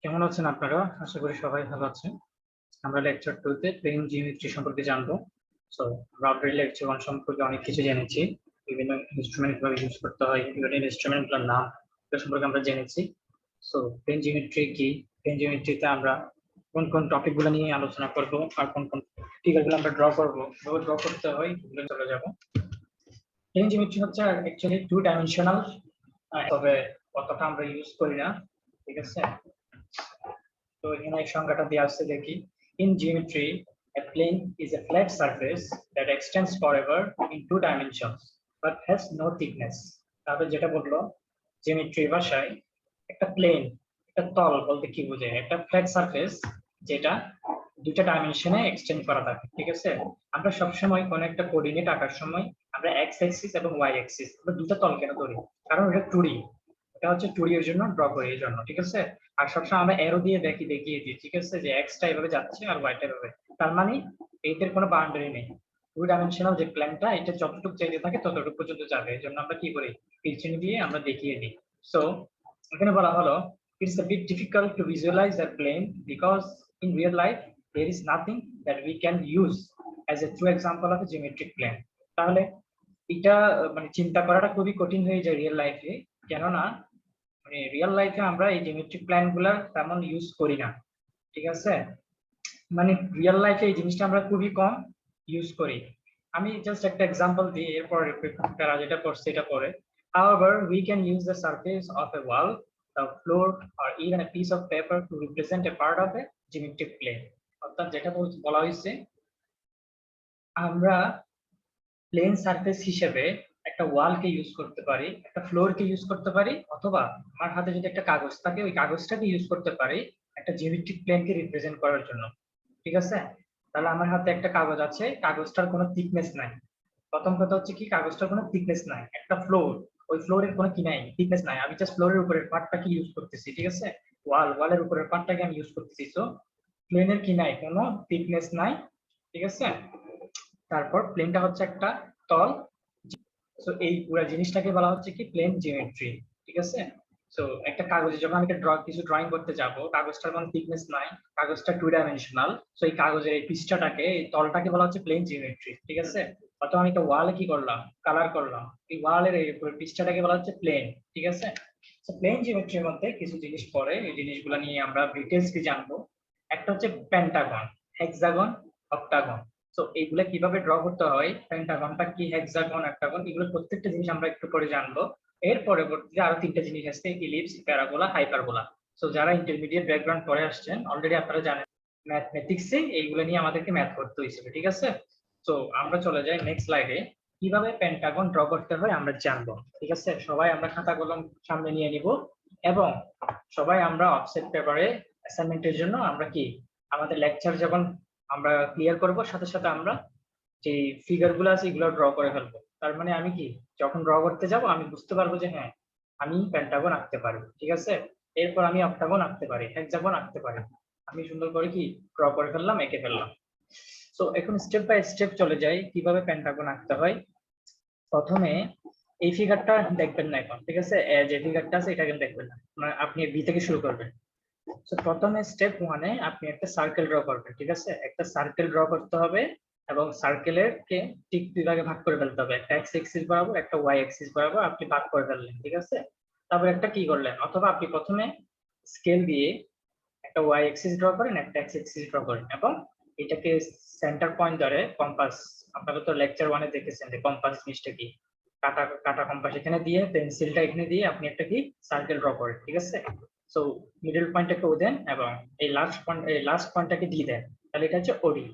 কেমন আছেন আপনারা? আশা করি সবাই ভালো আছেন। আমরা লেকচার 2 তে প্লেন জিওমেট্রি সম্পর্কে জানবো। সো আমরা অলরেডি লেকচার 1 সম্পর্কে অনেক কিছু জেনেছি। বিভিন্ন ইনস্ট্রুমেন্ট কিভাবে ইউজ করতে হয়, বিভিন্ন ইনস্ট্রুমেন্টগুলোর নাম এগুলো সম্পর্কে আমরা জেনেছি। সো প্লেন জিওমেট্রি কি? প্লেন জিওমেট্রিতে আমরা কোন কোন টপিকগুলো নিয়ে আলোচনা করব আর কোন কোন ফিগারগুলো আমরা ড্র করব, কিভাবে ড্র করতে হয় এগুলো চলে যাব। প্লেন জিওমেট্রি হচ্ছে অ্যাকচুয়ালি টু ডাইমেনশনাল, তবে অতটা আমরা ইউজ করি না। ঠিক আছে? তো এখানে এই সংজ্ঞাটা দেওয়া আছে দেখি। In geometry, a plane is a flat surface that extends forever in two dimensions but has no thickness. তাহলে যেটা বললো জিওমেট্রি ভাষায় একটা প্লেন, একটা তল বলতে কি বোঝায়? একটা ফ্ল্যাট সারফেস যেটা দুইটা ডাইমেনশনে এক্সটেন্ড করা থাকে। ঠিক আছে? আমরা সবসময় কোনো একটা কোঅর্ডিনেট আঁকার সময় আমরা এক্স অ্যাক্সিস এবং ওয়াই অ্যাক্সিস আমরা দুটো তল কেন ধরি? কারণ এটা 2D, এটা হচ্ছে 2D এর জন্য ড্র করি এই জন্য। ঠিক আছে? আর সবসময় আমরা অ্যারো দিয়ে দেখিয়ে দিই, ঠিক আছে, যে এক্সটা এভাবে যাচ্ছে আর ওয়াইটা এভাবে। তার মানে এইটার কোনো বাউন্ডারি নেই। টু ডাইমেনশনাল যে প্ল্যানটা, এটা যতটুকু চাইতে থাকে ততটুকু পর্যন্ত যাবে। এই জন্য আমরা কি করি, তীরচিহ্ন দিয়ে আমরা দেখিয়ে দিই। সো এখানে বলা হলো it's a bit difficult to visualize a plane because in real life there is nothing that we can use as a true example of a geometric plane. তাহলে এটা মানে চিন্তা করাটা খুবই কঠিন হয়ে যায় রিয়েল লাইফে, কেননা মানে রিয়েল লাইফে আমরা এই জিওমেট্রিক প্ল্যান গুলা তেমন ইউজ করি না। ঠিক আছে? মানে রিয়েল লাইফে এই জিনিসটা আমরা খুবই কম ইউজ করি। আমি জাস্ট একটা এক্সাম্পল দিই, এরপর তারা যেটা করছে এটা পরে। However, we can use the surface of a wall, the floor, or even a piece of paper to represent a part of a geometric plane. অর্থাৎ যেটা বলা হয়েছে, আমরা প্লেন সারফেস হিসেবে একটা ওয়ালকে ইউজ করতে পারি, একটা ফ্লোরকে ইউজ করতে পারি, অথবা আমার হাতে যদি একটা কাগজ থাকে ওই কাগজটাকে ইউজ করতে পারি একটা জিওমেট্রিক প্লেনকে রিপ্রেজেন্ট করার জন্য। ঠিক আছে? তাহলে আমার হাতে একটা কাগজ আছে, কাগজটার কোনো থিকনেস নাই। প্রথম কথা হচ্ছে কি, কাগজটার কোনো থিকনেস নাই। একটা ফ্লোর, ওই ফ্লোরের কোনো কি নাই, থিকনেস নাই। আমি জাস্ট ফ্লোরের উপরের পার্টটাকে ইউজ করতেছি। ঠিক আছে? ওয়ালের উপরের পার্টটাকে আমি ইউজ করতেছি। তো প্লেনের কি নাই, কোনো থিকনেস নাই। ঠিক আছে? তারপর প্লেনটা হচ্ছে একটা তল। সো এই পুরো জিনিসটাকে বলা হচ্ছে কি, প্লেন জিওমেট্রি। ঠিক আছে? সো একটা কাগজে যখন আমি কিছু ড্রয়িং করতে যাব, কাগজটার কোনো থিকনেস নাই, কাগজটা টু ডাইমেনশনাল। সো এই কাগজের এই পৃষ্ঠাটাকে, এই তলটাকে বলা হচ্ছে প্লেন জিওমেট্রি। ঠিক আছে? অথবা আমি একটা ওয়ালে কি করলাম, কালার করলাম, এই ওয়ালের এই পৃষ্ঠাটাকে বলা হচ্ছে প্লেন। ঠিক আছে? সো প্লেন জিওমেট্রির মধ্যে কিছু জিনিস পড়ে, এই জিনিসগুলো নিয়ে আমরা ডিটেইলস কি জানবো। একটা হচ্ছে পেন্টাগন, হেক্সাগন, অক্টাগন। তো এইগুলা কিভাবে ড্র করতে হয়, পেন্টাগনটা কি, হেক্সাগন, অক্টাগন, এগুলো প্রত্যেকটা জিনিস আমরা একটু পরে জানবো। এর পরবর্তীতে আরো তিনটা জিনিস আছে, ইলিপস, প্যারাবোলা, হাইপারবোলা। তো যারা ইন্টারমিডিয়েট ব্যাকগ্রাউন্ড পড়ে আসছেন অলরেডি আপনারা জানেন ম্যাথমেটিক্সে এইগুলো নিয়ে আমাদেরকে ম্যাথ করতে হয়েছিল। ঠিক আছে? তো আমরা চলে যাই নেক্সট স্লাইডে। কিভাবে পেন্টাগন ড্র করতে হয় আমরা জানবো। ঠিক আছে? সবাই আমরা খাতা কলম সামনে নিয়ে নিব, এবং সবাই আমরা অফসেট পেপারে অ্যাসাইনমেন্টের জন্য আমরা কি, আমাদের লেকচার যখন আমরা ক্লিয়ার করব সাথে সাথে আমরা যে ফিগার গুলো আছে এগুলো ড্র করে ফেলবো। তার মানে আমি কি, যখন ড্র করতে যাব আমি বুঝতে পারবো যে হ্যাঁ, আমি পেন্টাগন আঁকতে পারি। ঠিক আছে? এরপর আমি অক্টাগন আঁকতে পারি, হেক্সাগন আঁকতে পারি। আমি সুন্দর করে কি ড্র করে ফেললাম, এঁকে ফেললাম। তো এখন স্টেপ বাই স্টেপ চলে যাই কিভাবে পেন্টাগন আঁকতে হয়। প্রথমে এই ফিগারটা দেখবেন না এখন। ঠিক আছে? যে ফিগারটা আছে এটা কিন্তু দেখবেন না, আপনি বি থেকে শুরু করবেন। তো প্রথমে স্টেপ ওয়ানে আপনি একটা সার্কেল ড্র করবেন। ঠিক আছে? একটা সার্কেল ড্র করতে হবে, এবং সার্কেলের কে ঠিক দুই ভাগে ভাগ করে ফেলতে হবে। একটা এক্স এক্সিস বরাবর, একটা ওয়াই এক্সিস বরাবর আপনি ভাগ করে ফেললেন। ঠিক আছে? তারপর একটা কি করলেন, অথবা আপনি প্রথমে স্কেল দিয়ে একটা ওয়াই এক্সিস ড্র করেন, একটা এক্স এক্সিস ড্র করেন, এবং এটাকে সেন্টার পয়েন্ট ধরে কম্পাস, আপনারা তো লেকচার ওয়ানে দেখেছেন যে কম্পাস জিনিসটা কি, কাটা কাটা কম্পাস এখানে দিয়ে পেন্সিলটা এখানে দিয়ে আপনি একটা কি সার্কেল ড্র করেন। ঠিক আছে? সো মিডল পয়েন্টটাকে ও দেন, এবং এই লাস্ট পয়েন্টটাকে ডি দেন। তাহলে এটা হচ্ছে ওডি।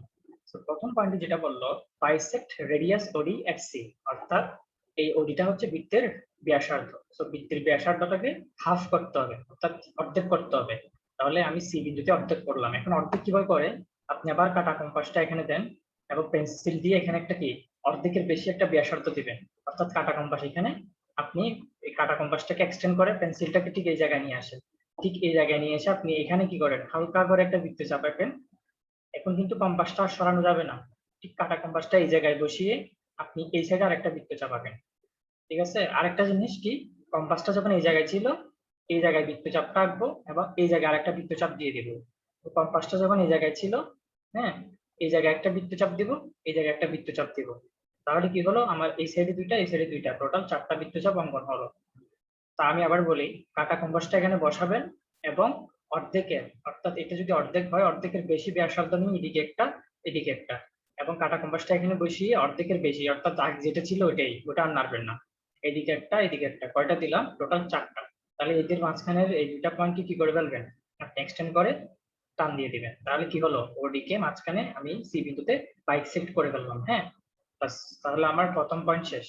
সো প্রথম পয়েন্টে যেটা বললো, বাইসেক্ট রেডিয়াস ওডি এট সি, অর্থাৎ এই ওডিটা হচ্ছে বৃত্তের ব্যাসার্ধ। সো বৃত্তের ব্যাসার্ধটাকে হাফ করতে হবে, অর্থাৎ অর্ধেক করতে হবে। তাহলে আমি সি বিন্দুতে অর্ধেক করলাম। এখন অর্ধেক কিভাবে করে, আপনি আবার কাটা কম্পাসটা এখানে দেন, এবং পেন্সিল দিয়ে এখানে একটা কি অর্ধেকের বেশি একটা ব্যাসার্ধ দিবেন, অর্থাৎ কাটা কম্পাস এখানে আপনি এই কাটা কম্পাসটাকে এক্সটেন্ড করে পেন্সিলটাকে ঠিক এই জায়গায় নিয়ে আসেন। ঠিক এই জায়গায় নিয়ে এসে আপনি এখানে কি করেন, হালকা করে একটা বৃত্ত চাপাবেন। এখন কিন্তু কম্পাসটা আর সরানো যাবে না, ঠিক কাটা কম্পাসটা এই জায়গায় বসিয়ে আপনি এই সাইডে আরেকটা বৃত্ত চাপাবেন। ঠিক আছে? আরেকটা জিনিস কি, কম্পাসটা যখন এই জায়গায় ছিল এই জায়গায় বৃত্তচাপটা আঁকবো এবং এই জায়গায় আরেকটা বৃত্তচাপ দিয়ে দিব। তো কম্পাসটা যখন এই জায়গায় ছিল, হ্যাঁ, এই জায়গায় একটা বৃত্তচাপ দিব, এই জায়গায় একটা বৃত্তচাপ দিব। তাহলে কি হলো, আমার এই সাইডে দুইটা, এই সাইডে দুইটা, টোটাল 4টা বৃত্তচাপ অঙ্কন হলো। তা আমি আবার বলি, কাটা কম্পাসটা এখানে বসাবেন এবং অর্ধেকের, অর্থাৎ এটা যদি অর্ধেক হয়, অর্ধেকের বেশি ব্যাসার্ধ নিয়ে এদিকে একটা, এদিকে একটা, এবং কাটা কম্পাসটা এখানে বসিয়ে অর্ধেকের বেশি, অর্থাৎ আগে যেটা ছিল ওটাই, ওটা আর নাড়বেন না। এদিকে একটা, এদিকে একটা, কয়টা দিলাম, টোটাল 4টা। তাহলে এদের মাঝখানের এই দুটা পয়েন্টকে কি করে ফেলবেন, আপনি এক্সটেন্ড করে টান দিয়ে দিবেন। তাহলে কি হলো, ওদিকে মাঝখানে আমি সি বিন্দুতে বাইসেক্ট করে ফেললাম। হ্যাঁ, বাস, তাহলে আমার প্রথম পয়েন্ট শেষ।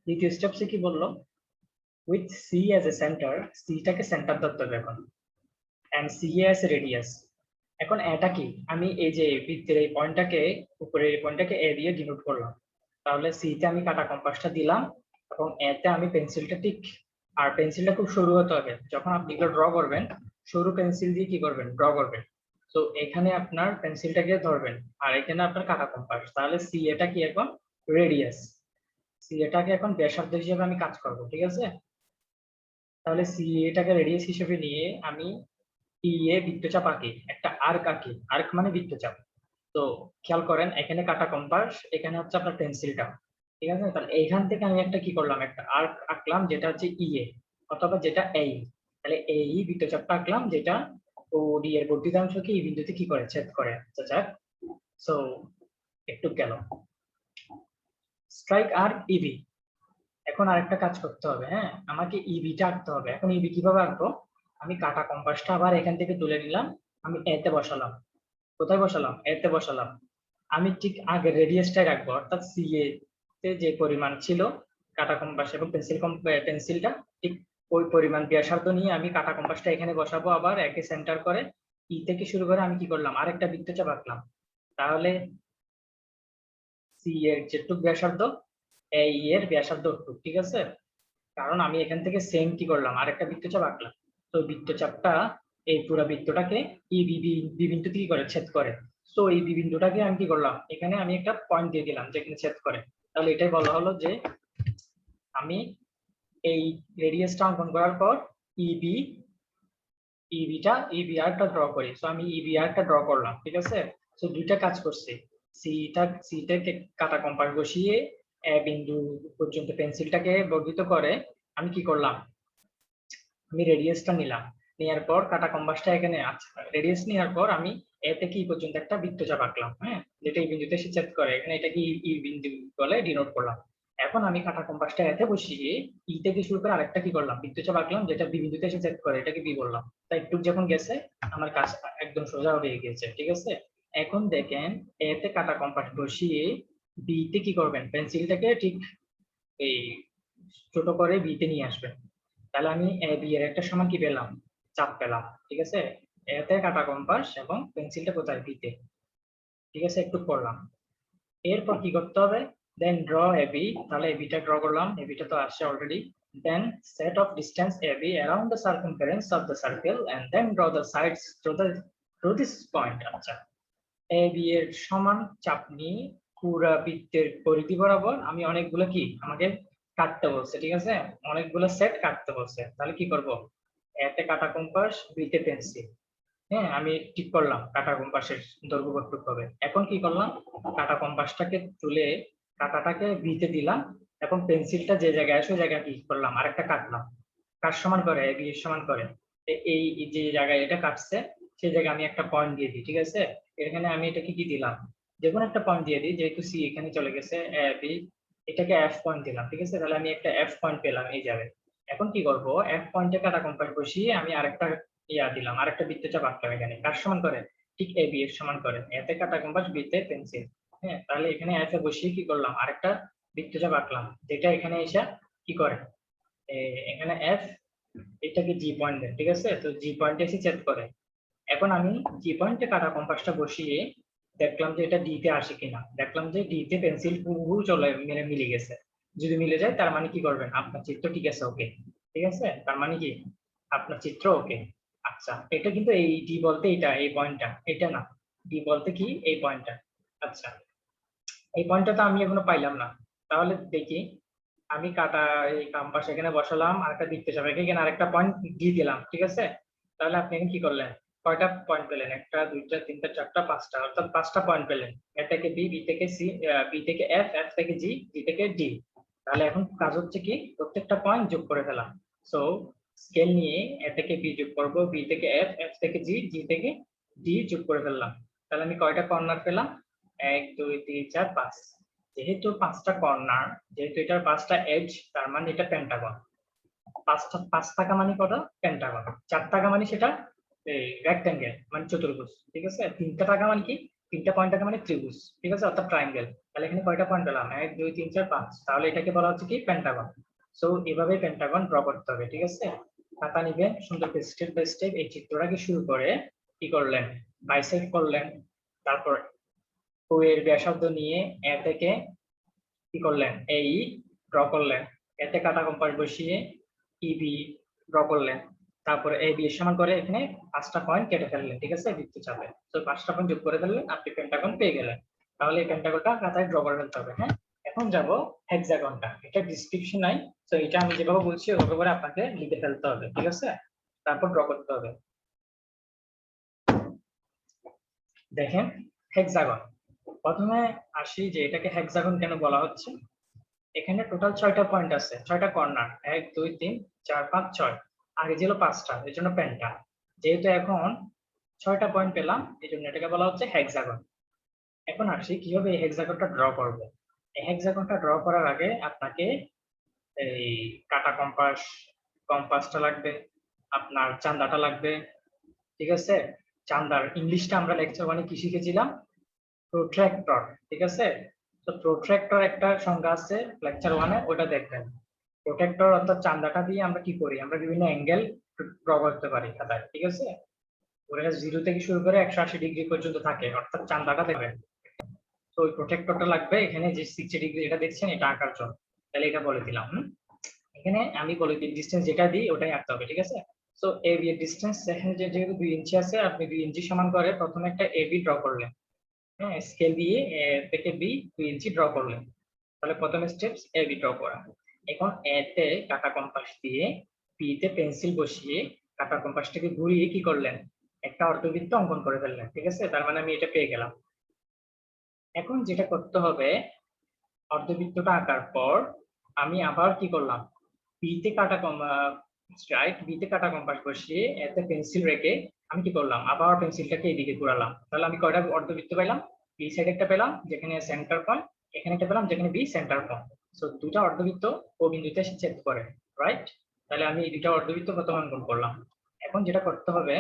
দ্বিতীয় স্টেপসে কি বললো, with C as a centre, সিটাকে সেন্টার ধরতে হবে এখন, এন্ড সি অ্যাজ রেডিয়াস। এখন এটা কি, আমি এই যে বৃত্তের এই পয়েন্টটাকে, উপরের এই পয়েন্টটাকে এ দিয়ে ডিনোট করলাম। তাহলে সি তে আমি কাটা কম্পাসটা দিলাম এবং এ তে আমি পেন্সিলটা ঠিক, আর পেন্সিলটা খুব সরু হতে হবে, যখন আপনি এগুলো ড্র করবেন সরু পেন্সিল দিয়ে কি করবেন, ড্র করবেন। তো এখানে আপনার পেন্সিলটাকে ধরবেন আর এখানে আপনার কাটা কম্পাস, তাহলে সি এটা কি এখন রেডিয়াস, সি এটাকে এখন ব্যাসার্ধ হিসেবে আমি কাজ করব, ঠিক আছে। তাহলে সি এটাকে রেডিয়াস হিসেবে নিয়ে আমি ই এ বৃত্তচাপ আঁকি, একটা আর্ক আঁকি, আর্ক মানে বৃত্তচাপ। তো খেয়াল করেন, এখানে কাটা কম্পাস, এখানে হচ্ছে আপনার পেন্সিলটা, ঠিক আছে। তাহলে এইখান থেকে আমি একটা কি করলাম, একটা আর্ক আঁকলাম যেটা হচ্ছে ই এ, অথবা যেটা এই, তাহলে এই বৃত্তচাপটা আঁকলাম যেটা ও ডি এর বর্ধিতাংশকে এই বিন্দুতে কি করে, ছেদ করে। আচ্ছা, সো একটু গেল, স্ট্রাইক আর ইবি। এখন আরেকটা কাজ করতে হবে, হ্যাঁ, আমাকে ইবিটা আঁকতে হবে। এখন ইবি কিভাবে আঁকবো, আমি কাটা কম্পাসটা আবার এখান থেকে তুলে নিলাম, আমি এতে বসালাম। কোথায় বসালাম, এতে বসালাম। আমি ঠিক আগে রেডিয়াসটাই রাখবো, অর্থাৎ সি এ তে যে পরিমাণ ছিল কাটা কম্পাস এবং পেন্সিলটা ঠিক ওই পরিমাণ ব্যাসার্ধ নিয়ে আমি কাটা কম্পাসটা এখানে বসাবো, আবার একে সেন্টার করে ই থেকে শুরু করে আমি কি করলাম, আরেকটা বৃত্তচাপ আঁকলাম। তাহলে সি এর যেটুক ব্যাসার্ধ, এই এর ব্যাসার্ধ টুক, ঠিক আছে। কারণ আমি এখান থেকে সেম কি করলাম, আরেকটা বৃত্তচাপ আঁকলাম। তো বৃত্তচাপটা এই পুরো বৃত্তটাকে এই বি বিন্দুতে কি করে, ছেদ করে। তো এই বি বিন্দুটাকে আমি কি করলাম, এখানে আমি একটা পয়েন্ট দিয়ে দিলাম যেখানে ছেদ করে। তাহলে এটাই বলা হলো যে আমি এই রেডিয়াসটা অঙ্কন করার পর ইবি, ইবি আরটা ড্র করি। সো আমি ইবি আরটা ড্র করলাম, ঠিক আছে। সো দুইটা কাজ করছি, সিটাকে কাটা কম্পাস বসিয়ে এ বিন্দু পর্যন্ত পেন্সিলটাকে বর্ধিত করে আমি কি করলাম, আমি রেডিয়াসটা নিলাম, নেওয়ার পর কাটা কম্পাসটা এখানে, আচ্ছা, রেডিয়াস নেওয়ার পর আমি এ থেকে ই পর্যন্ত একটা বৃত্তচাপ আঁকলাম, হ্যাঁ, যেটা এই বিন্দুতে এসে ছেদ করে, এখানে এটাকে ই বিন্দু বলে ডিনোট করলাম। এখন আমি কাটা কম্পাসটা এতে বসিয়ে ই থেকে শুরু করে আরেকটা কি করলাম, বৃত্তচাপ আঁকলাম যেটা বি বিন্দুতে এসে ছেদ করে, এটাকে বি বললাম। তাই একটু যখন গেছে আমার কাজ একদম সোজা হয়ে গেছে, ঠিক আছে। এখন দেখেন, এতে কাটা কম্পাস বসিয়ে বি তে কি করবেন, পেন্সিলটাকে ঠিক এই ছোট করে বি তে নিয়ে আসবেন। তাহলে আমি এ বি এর একটা সমান কি পেলাম, চাপ পেলাম, ঠিক আছে। এতে কাটা কম্পাস এবং পেন্সিলটা কোথায়, বিতে, ঠিক আছে, একটু পড়লাম। এরপর কি করতে হবে, দেন ড্র এবি। তাহলে এবিটা ড্র করলাম, এবিটা তো আসছে already. Then set of distance AB around the circumference of the circle and then draw the sides through this point. আচ্ছা, এবি এর সমান চাপ নিয়ে পুরা বৃত্তের পরিধি বরাবর আমি অনেকগুলো কি আমাকে কাটতে বলছে, ঠিক আছে, অনেকগুলো সেট কাটতে বলছে। তাহলে কি করব, এতে কাটা কম্পাস, বিতে পেন্সিল, হ্যাঁ, আমি ঠিক করলাম কাটা কম্পাসের দৈর্ঘ্য কতটুকু হবে। এখন কি করলাম, কাটা কম্পাসটাকে তুলে কাটাটাকে বিতে দিলাম এবং পেন্সিলটা যে জায়গায় আসে ওই জায়গায় কি করলাম, আরেকটা কাটলাম। কার সমান করে, বি এর সমান করে। এই যে জায়গায় এটা কাটছে সেই জায়গায় আমি একটা পয়েন্ট দিয়ে দিই, ঠিক আছে। এখানে আমি এটাকে কি দিলাম, যে কোনো একটা পয়েন্ট দিয়ে দিই, যেহেতু সি এখানে চলে গেছে, বি, এটাকে এফ পয়েন্ট দিলাম, ঠিক আছে। তাহলে আমি একটা এফ পয়েন্ট পেলাম এই যাবে। এখন কি করব, এফ পয়েন্টে কাটা কম্পাস বসিয়ে আমি আরেকটা ইয়া দিলাম, আরেকটা বৃত্তচাপ আঁকলাম এখানে, কার সমান করে, ঠিক এ বি এর সমান করে। এতে কাটা কম্পাস, বিতে পেন্সিল, হ্যাঁ। তাহলে এখানে এফ এ বসিয়ে কি করলাম, আরেকটা বৃত্তচাপ আঁকলাম যেটা এখানে এসে কি করে, এখানে এফ, এটাকে জি পয়েন্ট দেয়, ঠিক আছে। তো জি পয়েন্টে এসে ছেদ করে। এখন আমি জি পয়েন্টে কাটা কম্পাসটা বসিয়ে দেখলাম যে এটা ডি তে আসে কিনা, দেখলাম যে ডি তে পেন্সিল পুরো চলে মিলে গেছে। যদি মিলে যায় তার মানে কি করবেন, আপনার চিত্র ঠিক আছে, ওকে, ঠিক আছে, তার মানে কি আপনার চিত্র ওকে। আচ্ছা, এটা কিন্তু এই ডি বলতে এটা, এই পয়েন্টটা এটা না, ডি বলতে কি এই পয়েন্টটা। আচ্ছা, এই পয়েন্টটা তো আমি এখনো পাইলাম না। তাহলে দেখি, আমি কাটা এই কম্পাস এখানে বসালাম, আরেকটা বৃত্ত সাপেক্ষে এখানে আরেকটা পয়েন্ট দিয়ে দিলাম, ঠিক আছে? তাহলে আপনি এখানে কি করলেন, কয়টা পয়েন্ট পেলেন? একটা, দুইটা, তিনটা, চারটা, পাঁচটা, অর্থাৎ 5টা পয়েন্ট পেলেন। এ থেকে বি, বি থেকে সি, বি থেকে এফ, এফ থেকে জি, জি থেকে ডি। তাহলে এখন কাজ হচ্ছে কি, প্রত্যেকটা পয়েন্ট যোগ করে ফেলা। সো স্কেল নিয়ে এ থেকে বি যোগ করব, বি থেকে এফ, এফ থেকে জি, জি থেকে ডি যোগ করে ফেললাম। তাহলে আমি কয়টা কর্নার পেলাম? 1 2 3 4 5। যেহেতু 5টা কর্নার, যেহেতু এটার 5টা এজ, তার মানে এটা পেন্টাগন। 5 টাকা মানে কত? পেন্টাগন। 4 টাকা মানে সেটা এই রেক্টেঙ্গেল মানে চতুর্ভুজ, ঠিক আছে? 3টা টাকা মানে কি, 3টা পয়েন্ট টাকা মানে ত্রিভুজ, ঠিক আছে, অর্থাৎ ট্রায়াঙ্গেল। তাহলে এখানে কয়টা পয়েন্ট পেলাম? 1 2 3 4 5। তাহলে এটাকে বলা হচ্ছে কি, পেন্টাগন। সো এভাবে পেন্টাগন ড্র করতে হবে, ঠিক আছে? খাতা নিবেন, সুন্দর স্টেপ বাই স্টেপ এই চিত্রটাকে শুরু করে কি করলেন, বাইসেক্ট করলেন। তারপর ও এর ব্যাসার্ধ নিয়ে এ থেকে কি করলেন, এই ড্র করলেন। এতে কাটা কম্পাস বসিয়ে ইবি ড্র করলেন। তারপরে এই বি এর সমান করে এখানে 5টা পয়েন্ট কেটে ফেললেন, ঠিক আছে, বৃত্ত চাপে। তো 5টা পয়েন্ট যোগ করে ফেললেন, আপনি পেন্টাগন পেয়ে গেলেন। তাহলে এই পেন্টাগনটা খাতায় ড্র করে ফেলতে হবে। হ্যাঁ, এখন যাব হেক্সাগনটা। এটা ডিসক্রিপশন নাই, তো এটা আমি যেভাবে বলছি ওভাবে করে আপনাকে লিখে ফেলতে হবে, ঠিক আছে? তারপর ড্র করতে হবে। দেখেন হেক্সাগন, প্রথমে আসি যে এটাকে হেক্সাগন কেন বলা হচ্ছে। এখানে টোটাল 6টা পয়েন্ট আছে, 6টা কর্নার, 1 2 3 4 5 6। আর এই ছিল 5টা, এর জন্য পেন্টা। যেহেতু এখন 6টা পয়েন্ট পেলাম, এই জন্য এটাকে বলা হচ্ছে হেক্সাগন। এখন আসি কিভাবে এই হেক্সাগনটা ড্র করব। এই হেক্সাগনটা ড্র করার আগে আপনাকে এই কাটা কম্পাস, কম্পাসটা লাগবে, আপনার চান্দাটা লাগবে, ঠিক আছে? চান্দার ইংলিশটা আমরা লেকচার 1 কি শিখেছিলাম? প্রোট্রাক্টর, ঠিক আছে? তো প্রোট্রাক্টর একটা সংজ্ঞা আছে লেকচার 1 এ, ওটা দেখবেন। প্রোটেক্টর অর্থাৎ চান্দাটা দিয়ে আমরা কি করি, আমরা বিভিন্ন অ্যাঙ্গেল ড্র করতে পারি খাতায়, ঠিক আছে? ওটা 0 থেকে শুরু করে 180 ডিগ্রি পর্যন্ত থাকে, অর্থাৎ চান্দাটা দেখবেন। তো ওই প্রোটেক্টরটা লাগবে। এখানে যে 60 ডিগ্রি এটা দেখছেন, এটা আঁকার জন্য। তাহলে এটা বলে দিলাম। এখানে আমি বলে দিই ডিসটেন্স যেটা দিই ওটাই আঁকতে হবে, ঠিক আছে? সো এ বি এর ডিসটেন্স এখানে যেহেতু 2 ইঞ্চি আছে, আপনি 2 ইঞ্চি সমান করে প্রথমে একটা এ বি ড্র করলেন। হ্যাঁ, স্কেল দিয়ে এ থেকে বি 2 ইঞ্চি ড্র করলেন। তাহলে প্রথম স্টেপস এ বি ড্র করা। এখন এ তে কাটা কম্পাস দিয়ে, বি তে পেন্সিল বসিয়ে কাটা কম্পাসটাকে ঘুরিয়ে কি করলেন, একটা অর্ধবৃত্ত অঙ্কন করে ফেললেন, ঠিক আছে? তার মানে আমি এটা পেয়ে গেলাম। এখন যেটা করতে হবে, অর্ধবৃত্তটা আঁকার পর আমি আবার কি করলাম, বিতে কাটা রাইট, বিতে কাটা কম্পাস বসিয়ে এতে পেন্সিল রেখে আমি কি করলাম, আবার পেন্সিলটাকে এইদিকে ঘোরালাম। তাহলে আমি কয়টা অর্ধবৃত্ত পেলাম? বি সাইড একটা পেলাম যেখানে সেন্টার পয়েন্ট, এখানে একটা পেলাম যেখানে বি সেন্টার পয়েন্ট। সো দুটা অর্ধবৃত্ত ও বিন্দুতে এসে ছেদ করে, রাইট? তাহলে আমি এই দুটা অর্ধবৃত্ত প্রথমে অঙ্কন করলাম। এখন যেটা করতে হবে,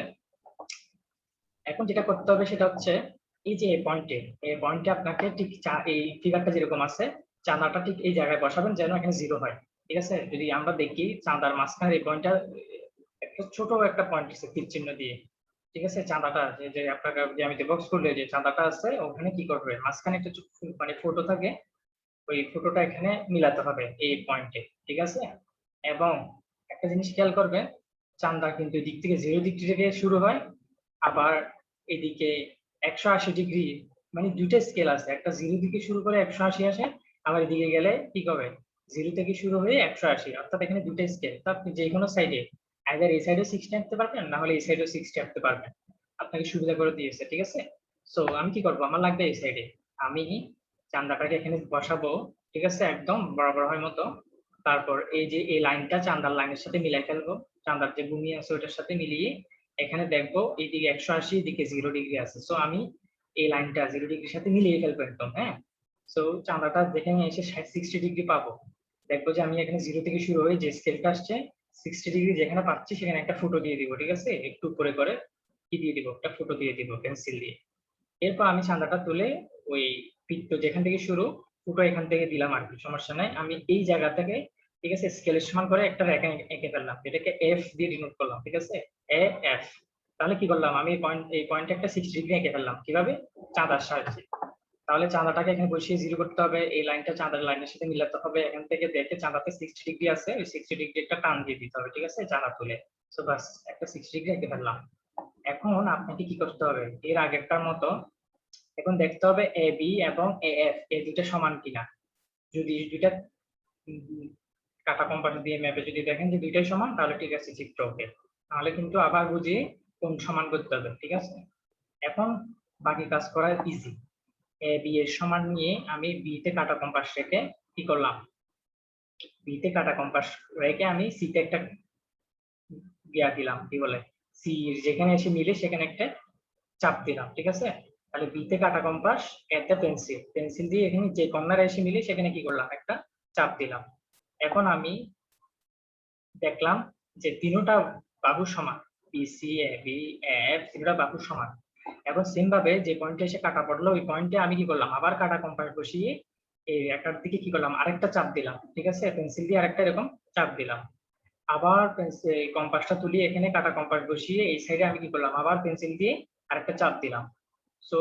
সেটা হচ্ছে এই যে এই পয়েন্টে আপনাকে ঠিক এই ফিগারটা যেরকম আছে, চাঁদাটা ঠিক এই জায়গায় বসাবেন যেন এখানে 0 হয়, ঠিক আছে? যদি আমরা দেখি চাঁদার মাঝখানে এই পয়েন্টটা একটা ছোট একটা পয়েন্ট আছে তীর চিহ্ন দিয়ে, ঠিক আছে? চাঁদাটা যে আপনাকে জ্যামিতি বক্স করলে যে চাঁদাটা আছে ওখানে কি করবে, মাঝখানে একটা মানে ফটো থাকে, ওই ফটোটা এখানে মিলাতে হবে এই পয়েন্টে, ঠিক আছে? এবং একটা জিনিস খেয়াল করবেন, চাঁদা কিন্তু দিক থেকে 0 ডিগ্রি থেকে শুরু হয়, আবার এদিকে 180 ডিগ্রি, মানে দুইটা স্কেল আছে, একটা 0 থেকে শুরু করে 180 আসে, আবার এদিকে গেলে কি হবে, 0 থেকে শুরু হয়ে 180, অর্থাৎ এখানে দুইটা স্কেল। তো আপনি যে কোনো সাইডে আইদার এই সাইডে 60 আঁকতে পারবেন, না হলে এই সাইডে 60 আঁকতে পারবেন, আপনাকে সুবিধা করে দিয়েছে, ঠিক আছে? সো আমি কি করব, আমার লাগবে এই সাইডে, আমি চান্দাটাকে এখানে বসাবো, ঠিক আছে, একদম বরাবর হয় মতো। তারপর এই যে এই লাইনটা চান্দার লাইনের সাথে মিলাই ফেলবো, চান্দার যে ভূমি আছে ওটার সাথে মিলিয়ে এখানে দেখবো এইদিকে 180, এদিকে 0 ডিগ্রি আছে। সো আমি এই লাইনটা 0 ডিগ্রির সাথে মিলিয়ে ফেলবো একদম। হ্যাঁ, সো চান্দাটা যেখানে এসে 60 ডিগ্রি পাবো, দেখবো যে আমি এখানে 0 থেকে শুরু হয়ে যে স্কেলটা আসছে 60 ডিগ্রি যেখানে পাচ্ছি সেখানে একটা ফুটো দিয়ে দিব, ঠিক আছে? একটু উপরে করে কি দিয়ে দিব, একটা ফুটো দিয়ে দিব পেন্সিল দিয়ে। এরপর আমি চাঁদাটা তুলে ওই বৃত্ত যেখান থেকে শুরু, ফুটো এখান থেকে দিলাম আর কি, সমস্যা নাই। আমি এই জায়গা থেকে, ঠিক আছে, স্কেলের সমান করে একটা রেখা এঁকে ফেললাম, এটাকে এফ দিয়ে ডিনোট করলাম, ঠিক আছে? A F. তাহলে কি করলাম, আমি এই পয়েন্টে একটা 60 ডিগ্রি এঁকে ফেললাম, কিভাবে, চাঁদার সাহায্যে। তাহলে চাঁদাটাকে এখানে বসিয়ে 0 করতে হবে, এই লাইনটা চাঁদার লাইনের সাথে মিলাতে হবে, এখান থেকে দেখে চাঁদাতে 60 ডিগ্রি আছে, ওই 60 ডিগ্রি একটা টান দিয়ে দিতে হবে, ঠিক আছে, চাঁদা তুলে। সো বাস, একটা 60 ডিগ্রি এঁকে ফেললাম। এখন আপনাকে কি করতে হবে, এর আগেরটার মতো এখন দেখতে হবে এ বি এবং এ এফ এই দুইটা সমান কিনা। যদি দুইটা কাটা কম্পাস দিয়ে ম্যাপে যদি দেখেন যে দুইটাই সমান তাহলে ঠিক আছে, চিত্র ওকে। তাহলে কিন্তু আবার বুঝিয়ে কোন সমান করতে হবে, ঠিক আছে। এখন বাকি কাজ করা ইজি। এ বি এর সমান নিয়ে আমি বি তে কাটা কম্পাস রেখে কি করলাম, বি তে কাটা কম্পাস রেখে আমি সি তে একটা গিয়া দিলাম, কি বলে, সি যেখানে এসে মিলে সেখানে একটা চাপ দিলাম, ঠিক আছে। তাহলে বি তে কাটা কম্পাস, এতে পেন্সিল, পেন্সিল দিয়ে এখানে যে কর্নারে এসে মিলে সেখানে কি করলাম, একটা চাপ দিলাম। এখন আমি দেখলাম যে তিনটা বাহু সমান, B C A B F, তিনটা বাহু সমান। এখন সেম ভাবে যে পয়েন্টে এসে কাটা পড়লো ওই পয়েন্টে আমি কি করলাম, আবার কাটা কম্পাস বসিয়ে এই একটার দিকে কি করলাম, আরেকটা চাপ দিলাম, ঠিক আছে, পেন্সিল দিয়ে আরেকটা এরকম চাপ দিলাম। আবার কম্পাসটা তুলি এখানে কাটা কম্পাস বসিয়ে এই সাইডে আমি কি করলাম, আবার পেন্সিল দিয়ে আরেকটা চাপ দিলাম। সো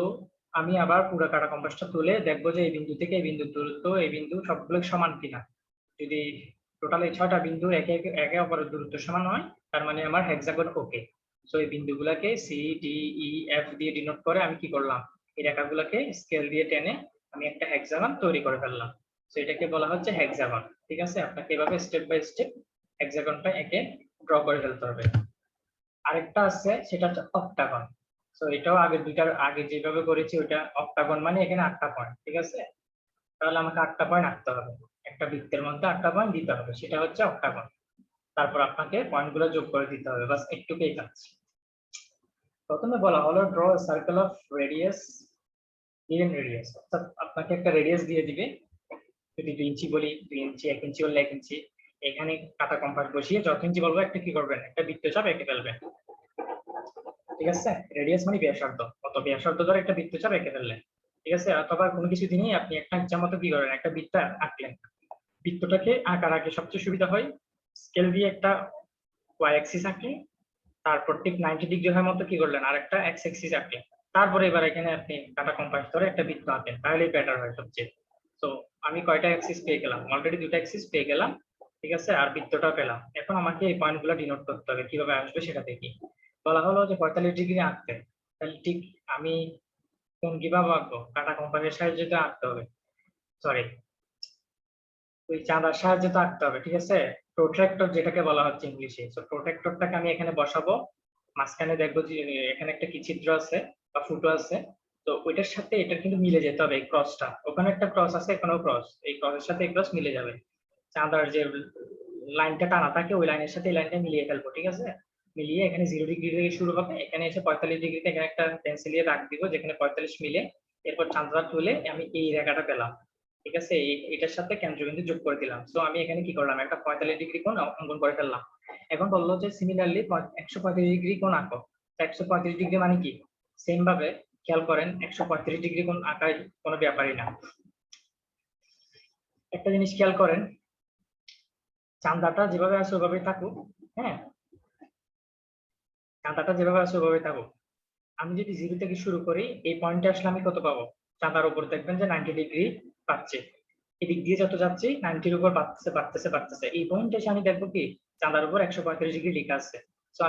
আমি আবার পুরো কাটা কম্পাসটা তুলে দেখবো যে এই বিন্দু থেকে এই বিন্দুর দূরত্ব, এই বিন্দু সবগুলো সমান কিনা। যদি টোটাল এই 6টা বিন্দু একে একে একে অপরের দূরত্ব সমান হয় তার মানে আমার হেক্সাগন ওকে। সো এই বিন্দুগুলোকে সি ডি ই এফ দিয়ে ডিনোট করে আমি কি করলাম, এই রেখাগুলোকে স্কেল দিয়ে টেনে আমি একটা হেক্সাগন তৈরি করে ফেললাম। সো এটাকে বলা হচ্ছে হেক্সাগন, ঠিক আছে। আপনাকে এভাবে স্টেপ বাই স্টেপ হেক্সাগনটা একে ড্র করে ফেলতে হবে। আরেকটা আছে সেটা হচ্ছে অক্টাগন। সো এটাও আগে দুইটার আগে যেভাবে করেছি ওটা অক্টাগন, মানে এখানে 8টা পয়েন্ট, ঠিক আছে। তাহলে আমাকে 8টা পয়েন্ট আঁকতে হবে, একটা বৃত্তের মধ্যে 8টা পয়েন্ট দিতে হবে, সেটা হচ্ছে অক্টাগন। তারপর আপনাকে পয়েন্টগুলো যোগ করে দিতে হবে, বাস একটুকুই কাজ। প্রথমে বলা হলো draw circle of radius, given radius, অর্থাৎ আপনাকে একটা রেডিয়াস দিয়ে দিবে, যদি 2 ইঞ্চি বলি 2 ইঞ্চি, 1 ইঞ্চি বললে 1 ইঞ্চি। এখানে কাটা কম্পাস বসিয়ে যত ইঞ্চি বলবো একটা কি করবেন, একটা বৃত্তচাপ এঁকে ফেলবেন, ঠিক আছে। রেডিয়াস মানে ব্যাসার্ধ, কত ব্যাসার্ধ ধরে একটা বৃত্তচাপ এঁকে ফেললেন, ঠিক আছে। অথবা কোনো কিছু দিনই আপনি একটা ইচ্ছা মতো কি করেন, একটা বৃত্ত আঁকলেন। বৃত্তটাকে আঁকার আগে সবচেয়ে সুবিধা হয় স্কেল দিয়ে একটা ওয়াই অ্যাক্সিস আঁকলেন, তারপর ঠিক 90 ডিগ্রি হওয়ার মতো কি করলেন, আরেকটা এক্স অ্যাক্সিস আঁকলেন। তারপরে এবার এখানে আপনি কাটা কম্পাস ধরে একটা বৃত্ত আঁকেন, তাহলেই বেটার হয় সবচেয়ে। তো আমি কয়টা অ্যাক্সিস পেয়ে গেলাম, অলরেডি 2টা অ্যাক্সিস পেয়ে গেলাম, ঠিক আছে, আর বৃত্তটা পেলাম। এখন আমাকে এই পয়েন্টগুলো ডিনোট করতে হবে, কিভাবে আসবে সেটা দেখি। বলা হলো যে 45 ডিগ্রি আঁকতে, তাহলে ঠিক আমি কোন কিভাবে আঁকবো, কাটা কম্পাসের সাহায্যে তো আঁকতে হবে, সরি ওই চাঁদার সাহায্যে তো আঁকতে হবে, ঠিক আছে। প্রোট্রাক্টর যেটাকে বলা হচ্ছে ইংলিশে, তো প্রোট্রাক্টরটাকে আমি এখানে বসাবো, মাঝখানে দেখবো যে এখানে একটা কি ছিদ্র আছে বা ফুটো আছে, তো ওইটার সাথে এটা কিন্তু মিলে যেতে হবে, এই ক্রসটা, ওখানে একটা ক্রস আছে এখানেও ক্রস, এই ক্রসের সাথে এই ক্রস মিলে যাবে। চাঁদার যে লাইনটা টানা থাকে ওই লাইনের সাথে এই লাইনটা মিলিয়ে ফেলবো, ঠিক আছে। মিলিয়ে এখানে 0 ডিগ্রি থেকে শুরু হবে, এখানে এসে 45 ডিগ্রিতে এখানে একটা পেন্সিল দিয়ে দাগ দিব যেখানে 45 মিলে, এরপর চাঁদাটা তুলে আমি এই রেখাটা পেলাম, ঠিক আছে। এটার সাথে কেন্দ্রবিন্দু যোগ করে দিলাম। সো আমি এখানে কি করলাম, একটা 45 ডিগ্রি কোণ অঙ্কন করে ফেললাম। এখন বললো যে সিমিলারলি 135 ডিগ্রি কোণ আঁকো। 135 ডিগ্রি মানে কি, সেম ভাবে খেয়াল করেন 135 ডিগ্রি কোণ আঁকার কোনো ব্যাপারই না। একটা জিনিস খেয়াল করেন, চাঁদাটা যেভাবে আছে ওভাবেই থাকুক, হ্যাঁ, চাঁদাটা যেভাবে আছে ওভাবেই থাকুক। আমি যদি 0 থেকে শুরু করি এই পয়েন্টে আসলে আমি কত পাবো, চাঁদার উপর দেখবেন যে 90 ডিগ্রি পাচ্ছে, এদিক দিয়ে যত যাচ্ছি 90-র উপর বাড়তেছে বাড়তেছে বাড়তেছে, এই পয়েন্টে এসে আমি দেখবো কি চাঁদার উপর 135 ডিগ্রি লেখা আছে। তো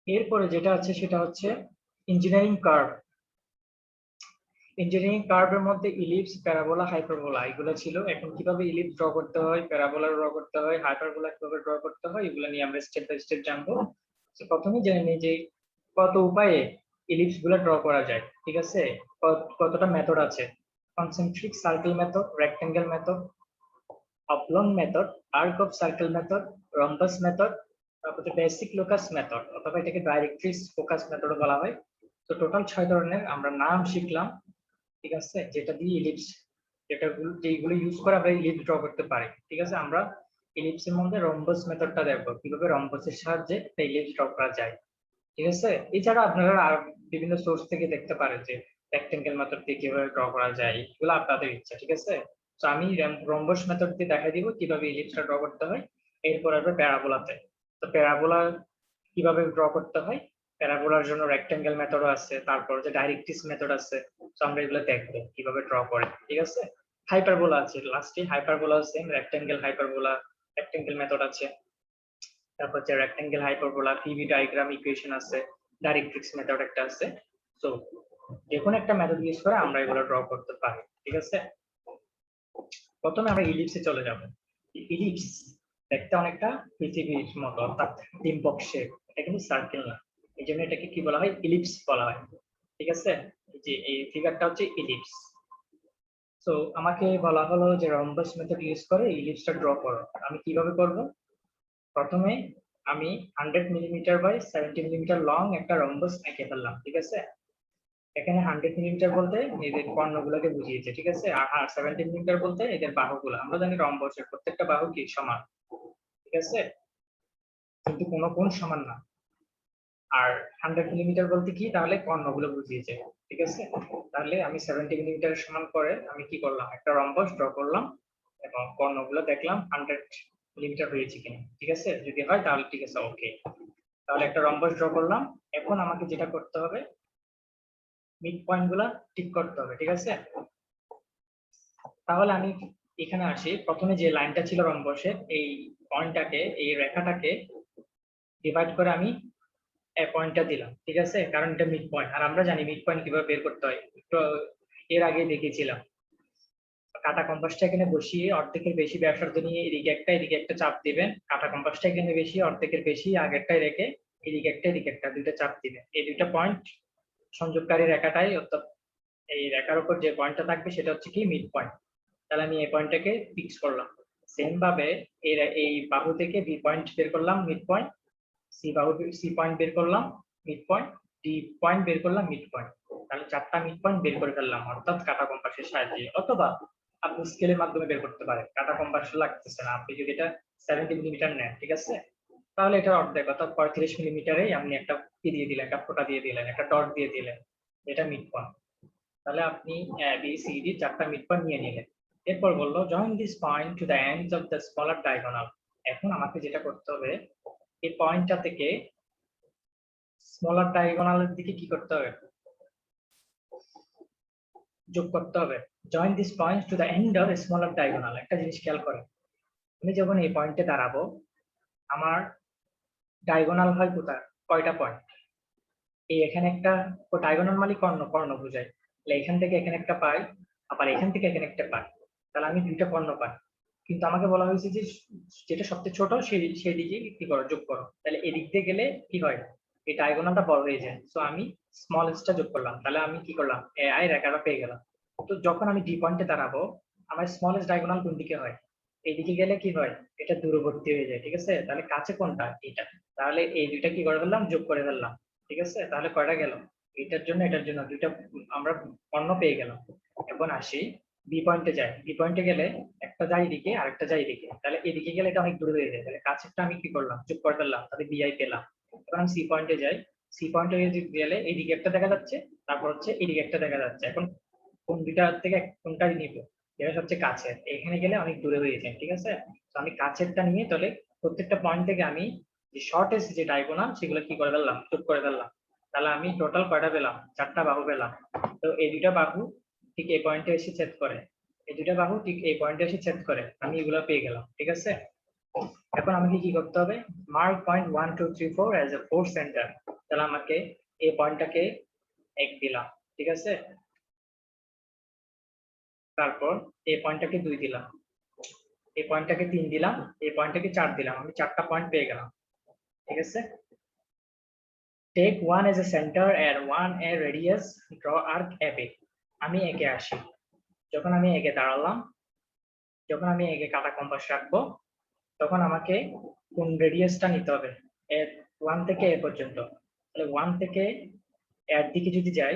এরপরে যেটা আছে সেটা হচ্ছে ইঞ্জিনিয়ারিং কার্ভ। ইঞ্জিনিয়ারিং কার্ভের মধ্যে ইলিপস, প্যারাবোলা, হাইপারবোলা এগুলো ছিল। এখন কিভাবে ইলিপস ড্র করতে হয়, প্যারাবোলা ড্র করতে হয়, হাইপারবোলা কিভাবে ড্র করতে হয়, এগুলো নিয়ে আমরা স্টেপ বাই স্টেপ জানবো। প্রথমে জেনে নিই যে কত উপায়ে ইলিপস গুলো ড্র করা যায়। ঠিক আছে, কতটা মেথড আছে। Concentric circle method, rectangle method, oblong method, arc of circle method, rhombus method, তারপর বেসিক লোকাস মেথড, অথবা এটাকে ডাইরেক্ট্রিক্স ফোকাস মেথড বলা হয়। তো টোটাল 6 ধরনের আমরা নাম শিখলাম। ঠিক আছে, যেটা দিয়ে ইলিপস, যেগুলো ইউজ করে আমরা ইলিপস ড্র করতে পারি। ঠিক আছে, আমরা ইলিপসের মধ্যে রম্বাস মেথডটা দেখবো, কিভাবে রম্বাসের সাহায্যে একটা ইলিপস ড্র করা যায়। ঠিক আছে, এছাড়া আপনারা আর বিভিন্ন সোর্স থেকে দেখতে পারেন যে রেক্টেঙ্গেল মেথড দিয়ে কিভাবে ড্র করা যায়, এগুলো আপনাদের ইচ্ছা। ঠিক আছে, তো আমি রম্বস মেথড দিয়ে দেখাই দিব কিভাবে ইলিপসটা ড্র করতে হয়। এরপর আসবে প্যারাবোলাতে। তো প্যারাবোলা কিভাবে ড্র করতে হয়, প্যারাবোলার জন্য রেক্টেঙ্গেল মেথডও আছে, তারপর যে ডাইরেক্ট্রিক্স মেথড আছে। তো আমরা এগুলো দেখবো কিভাবে ড্র করে। ঠিক আছে, হাইপারবোলা আছে লাস্টে, hyperbola same, rectangle hyperbola, rectangle method আছে। তারপর হচ্ছে rectangle hyperbola, PV diagram equation আছে, ডাইরেক্ট্রিক্স মেথড একটা আছে। সো যে কোনো একটা মেথড ইউজ করে আমরা এগুলো ড্র করতে পারি। ঠিক আছে, প্রথমে আমরা ইলিপসে চলে যাব। ইলিপস দেখতে অনেকটা পৃথিবীর মতো, অর্থাৎ ডিম্বক শেপ। এটা কিন্তু সার্কেল না, এই জন্য এটাকে কি বলা হয়, ইলিপস বলা হয়। ঠিক আছে, যে এই ফিগারটা হচ্ছে ইলিপস। সো আমাকে বলা হলো যে রম্বাস মেথড ইউজ করে ইলিপসটা ড্র করো। আমি কিভাবে করব, প্রথমে আমি 100 মিলিমিটার বাই 70 মিলিমিটার লং একটা রম্বাস এঁকে ফেললাম। ঠিক আছে, এখানে 100 মিলিমিটার বলতে এদের কর্ণগুলোকে বুঝিয়েছে। ঠিক আছে, আর 70 মিলিমিটার বলতে এদের বাহুগুলো। আমরা জানি রম্বসের প্রত্যেকটা বাহু কি সমান। ঠিক আছে, কিন্তু কোনো কোণ সমান না। আর 100 মিলিমিটার বলতে কি, তাহলে কর্ণগুলো বুঝিয়েছে। ঠিক আছে, তাহলে আমি 70 মিলিমিটার সমান করে আমি কি করলাম, একটা রম্বস ড্র করলাম এবং কর্ণগুলো দেখলাম 100 মিলিমিটার হয়েছে কিনা। ঠিক আছে, যদি হয় তাহলে ঠিক আছে, ওকে। তাহলে একটা রম্বস ড্র করলাম। এখন আমাকে যেটা করতে হবে, মিড পয়েন্ট গুলা ঠিক করতে হবে। ঠিক আছে, তাহলে আমি এখানে আসি। প্রথমে যে লাইনটা ছিল রম্বসের, এই পয়েন্টটাকে, এই রেখাটাকে ডিভাইড করে আমি এই পয়েন্টটা দিলাম। ঠিক আছে, কারণ এটা মিড পয়েন্ট, আর আমরা জানি মিড পয়েন্ট কিভাবে বের করতে হয়, তো এর আগে দেখিয়েছিলাম। কাটা কম্পাসটা এখানে বসিয়ে অর্ধেকের বেশি ব্যাসার্ধ নিয়ে এদিকে একটা চাপ দিবেন। কাটা কম্পাসটা এখানে বেশি, অর্ধেকের বেশি আগেরটাই রেখে এদিকে একটা দুইটা চাপ দিবেন। এই দুইটা পয়েন্ট সংযোগকারী রেখাটাই, অর্থাৎ এই রেখার উপর যে পয়েন্টটা থাকবে সেটা হচ্ছে কি মিড পয়েন্ট। তাহলে আমি এই পয়েন্টটাকে ফিক্স করলাম। সেম ভাবে এই বাহু থেকে বি পয়েন্ট বের করলাম, মিড পয়েন্ট। সি পয়েন্ট বের করলাম, মিড পয়েন্ট। ডি পয়েন্ট বের করলাম, মিড পয়েন্ট। তাহলে 4টা মিড পয়েন্ট বের করে ফেললাম, অর্থাৎ কাটা কম্পাসের সাহায্যে, অথবা আপনি স্কেলের মাধ্যমে বের করতে পারেন। কাটা কম্পাস লাগতেছে না, আপনি যদি এটা 70 মিলিমিটার নেন, ঠিক আছে, তাহলে এটা অর্ধেক, অর্থাৎ 35 মিলিমিটারে আপনি একটা কি দিয়ে দিলেন, একটা ফোঁটা দিয়ে দিলেন, একটা ডট দিয়ে দিলেন, এটা মিড পয়েন্ট। তাহলে আপনি বি সি ডি 4টা মিড পয়েন্ট নিয়ে নিলেন। এরপর বললো join this point to the ends of the smaller diagonal. এখন আমাকে যেটা করতে হবে, এই পয়েন্টটা থেকে স্মলার ডায়াগোনালের দিকে কি করতে হবে, যোগ করতে হবে। Join this point to the end of smaller diagonal. একটা জিনিস খেয়াল করেন, আমি যখন এই পয়েন্টে দাঁড়াবো, আমার ডায়াগোনাল হয় কোথায়, কয়টা পয়েন্ট, এই এখানে একটা, ডায়াগোনাল মানে কর্ণ, কর্ণ বোঝায়। তাহলে এখান থেকে এখানে একটা পাই, আবার এখান থেকে এখানে একটা পাই, তাহলে আমি দুইটা কর্ণ পাই। কিন্তু আমাকে বলা হয়েছে যে যেটা সবচেয়ে ছোট সেই দিকে কি করো, যোগ করো। তাহলে এদিক দিয়ে গেলে কি হয়, এই ডায়াগোনালটা বড় হয়ে যায়। সো আমি স্মলেস্টটা যোগ করলাম, তাহলে আমি কি করলাম, এ আই রেখাটা পেয়ে গেলাম। তো যখন আমি ডি পয়েন্টে দাঁড়াবো, আমার স্মলেস্ট ডায়াগোনাল কোন দিকে হয়, এইদিকে গেলে কি হয়, এটা দূরবর্তী হয়ে যায়। ঠিক আছে, তাহলে কাছে কোনটা, এটা। তাহলে এই দুইটা কি করে ফেললাম, যোগ করে ফেললাম। ঠিক আছে, তাহলে কয়টা গেল, এটার জন্য এটার জন্য দুইটা আমরা পণ্য পেয়ে গেলাম। এখন আসি বি পয়েন্টে যাই। বি পয়েন্টে গেলে একটা যায় এদিকে, আরেকটা যায় এদিকে। তাহলে এদিকে গেলে এটা অনেক দূরে হয়ে যায়, তাহলে কাছেরটা আমি কি করলাম, যোগ করে ফেললাম, তাহলে বিআই পেলাম। এখন আমি সি পয়েন্টে যাই। সি পয়েন্টে গেলে এইদিকে একটা দেখা যাচ্ছে, তারপর হচ্ছে এদিকে একটা দেখা যাচ্ছে। এখন কোন দুইটা থেকে কোনটা নিব, যেটা সবচেয়ে কাছে, এখানে গেলে অনেক দূরে হয়ে যায়। ঠিক আছে, তো আমি কাছেরটা নিয়ে, তাহলে প্রত্যেকটা পয়েন্ট থেকে আমি যে শর্টেস্ট যে ডায়াগোনাল সেগুলো কি করে ফেললাম, যোগ করে ফেললাম। তাহলে আমি টোটাল কয়টা পেলাম, 4টা বাহু পেলাম। তো এই দুইটা বাহু ঠিক এই পয়েন্টে এসে ছেদ করে, এই দুইটা বাহু ঠিক এই পয়েন্টে এসে ছেদ করে, আমি এগুলো পেয়ে গেলাম। ঠিক আছে, এখন আমাকে কি করতে হবে, mark point 1 2 3 4 as a force centre. তাহলে আমাকে এই পয়েন্টটাকে 1 দিলাম, ঠিক আছে। তারপর এই পয়েন্টটাকে 2 দিলাম, এই পয়েন্টটাকে 3 দিলাম, এই পয়েন্টটাকে 4 দিলাম, আমি 4টা পয়েন্ট পেয়ে গেলাম, ঠিক আছে। Take 1 as a center and 1 a radius, draw arc AB। আমি একে আসি, যখন আমি একে দাঁড়ালাম, যখন আমি একে কাটা কম্পাস রাখবো, তখন আমাকে কোন রেডিয়াসটা নিতে হবে, 1 থেকে এ পর্যন্ত। তাহলে 1 থেকে এর দিকে যদি যাই,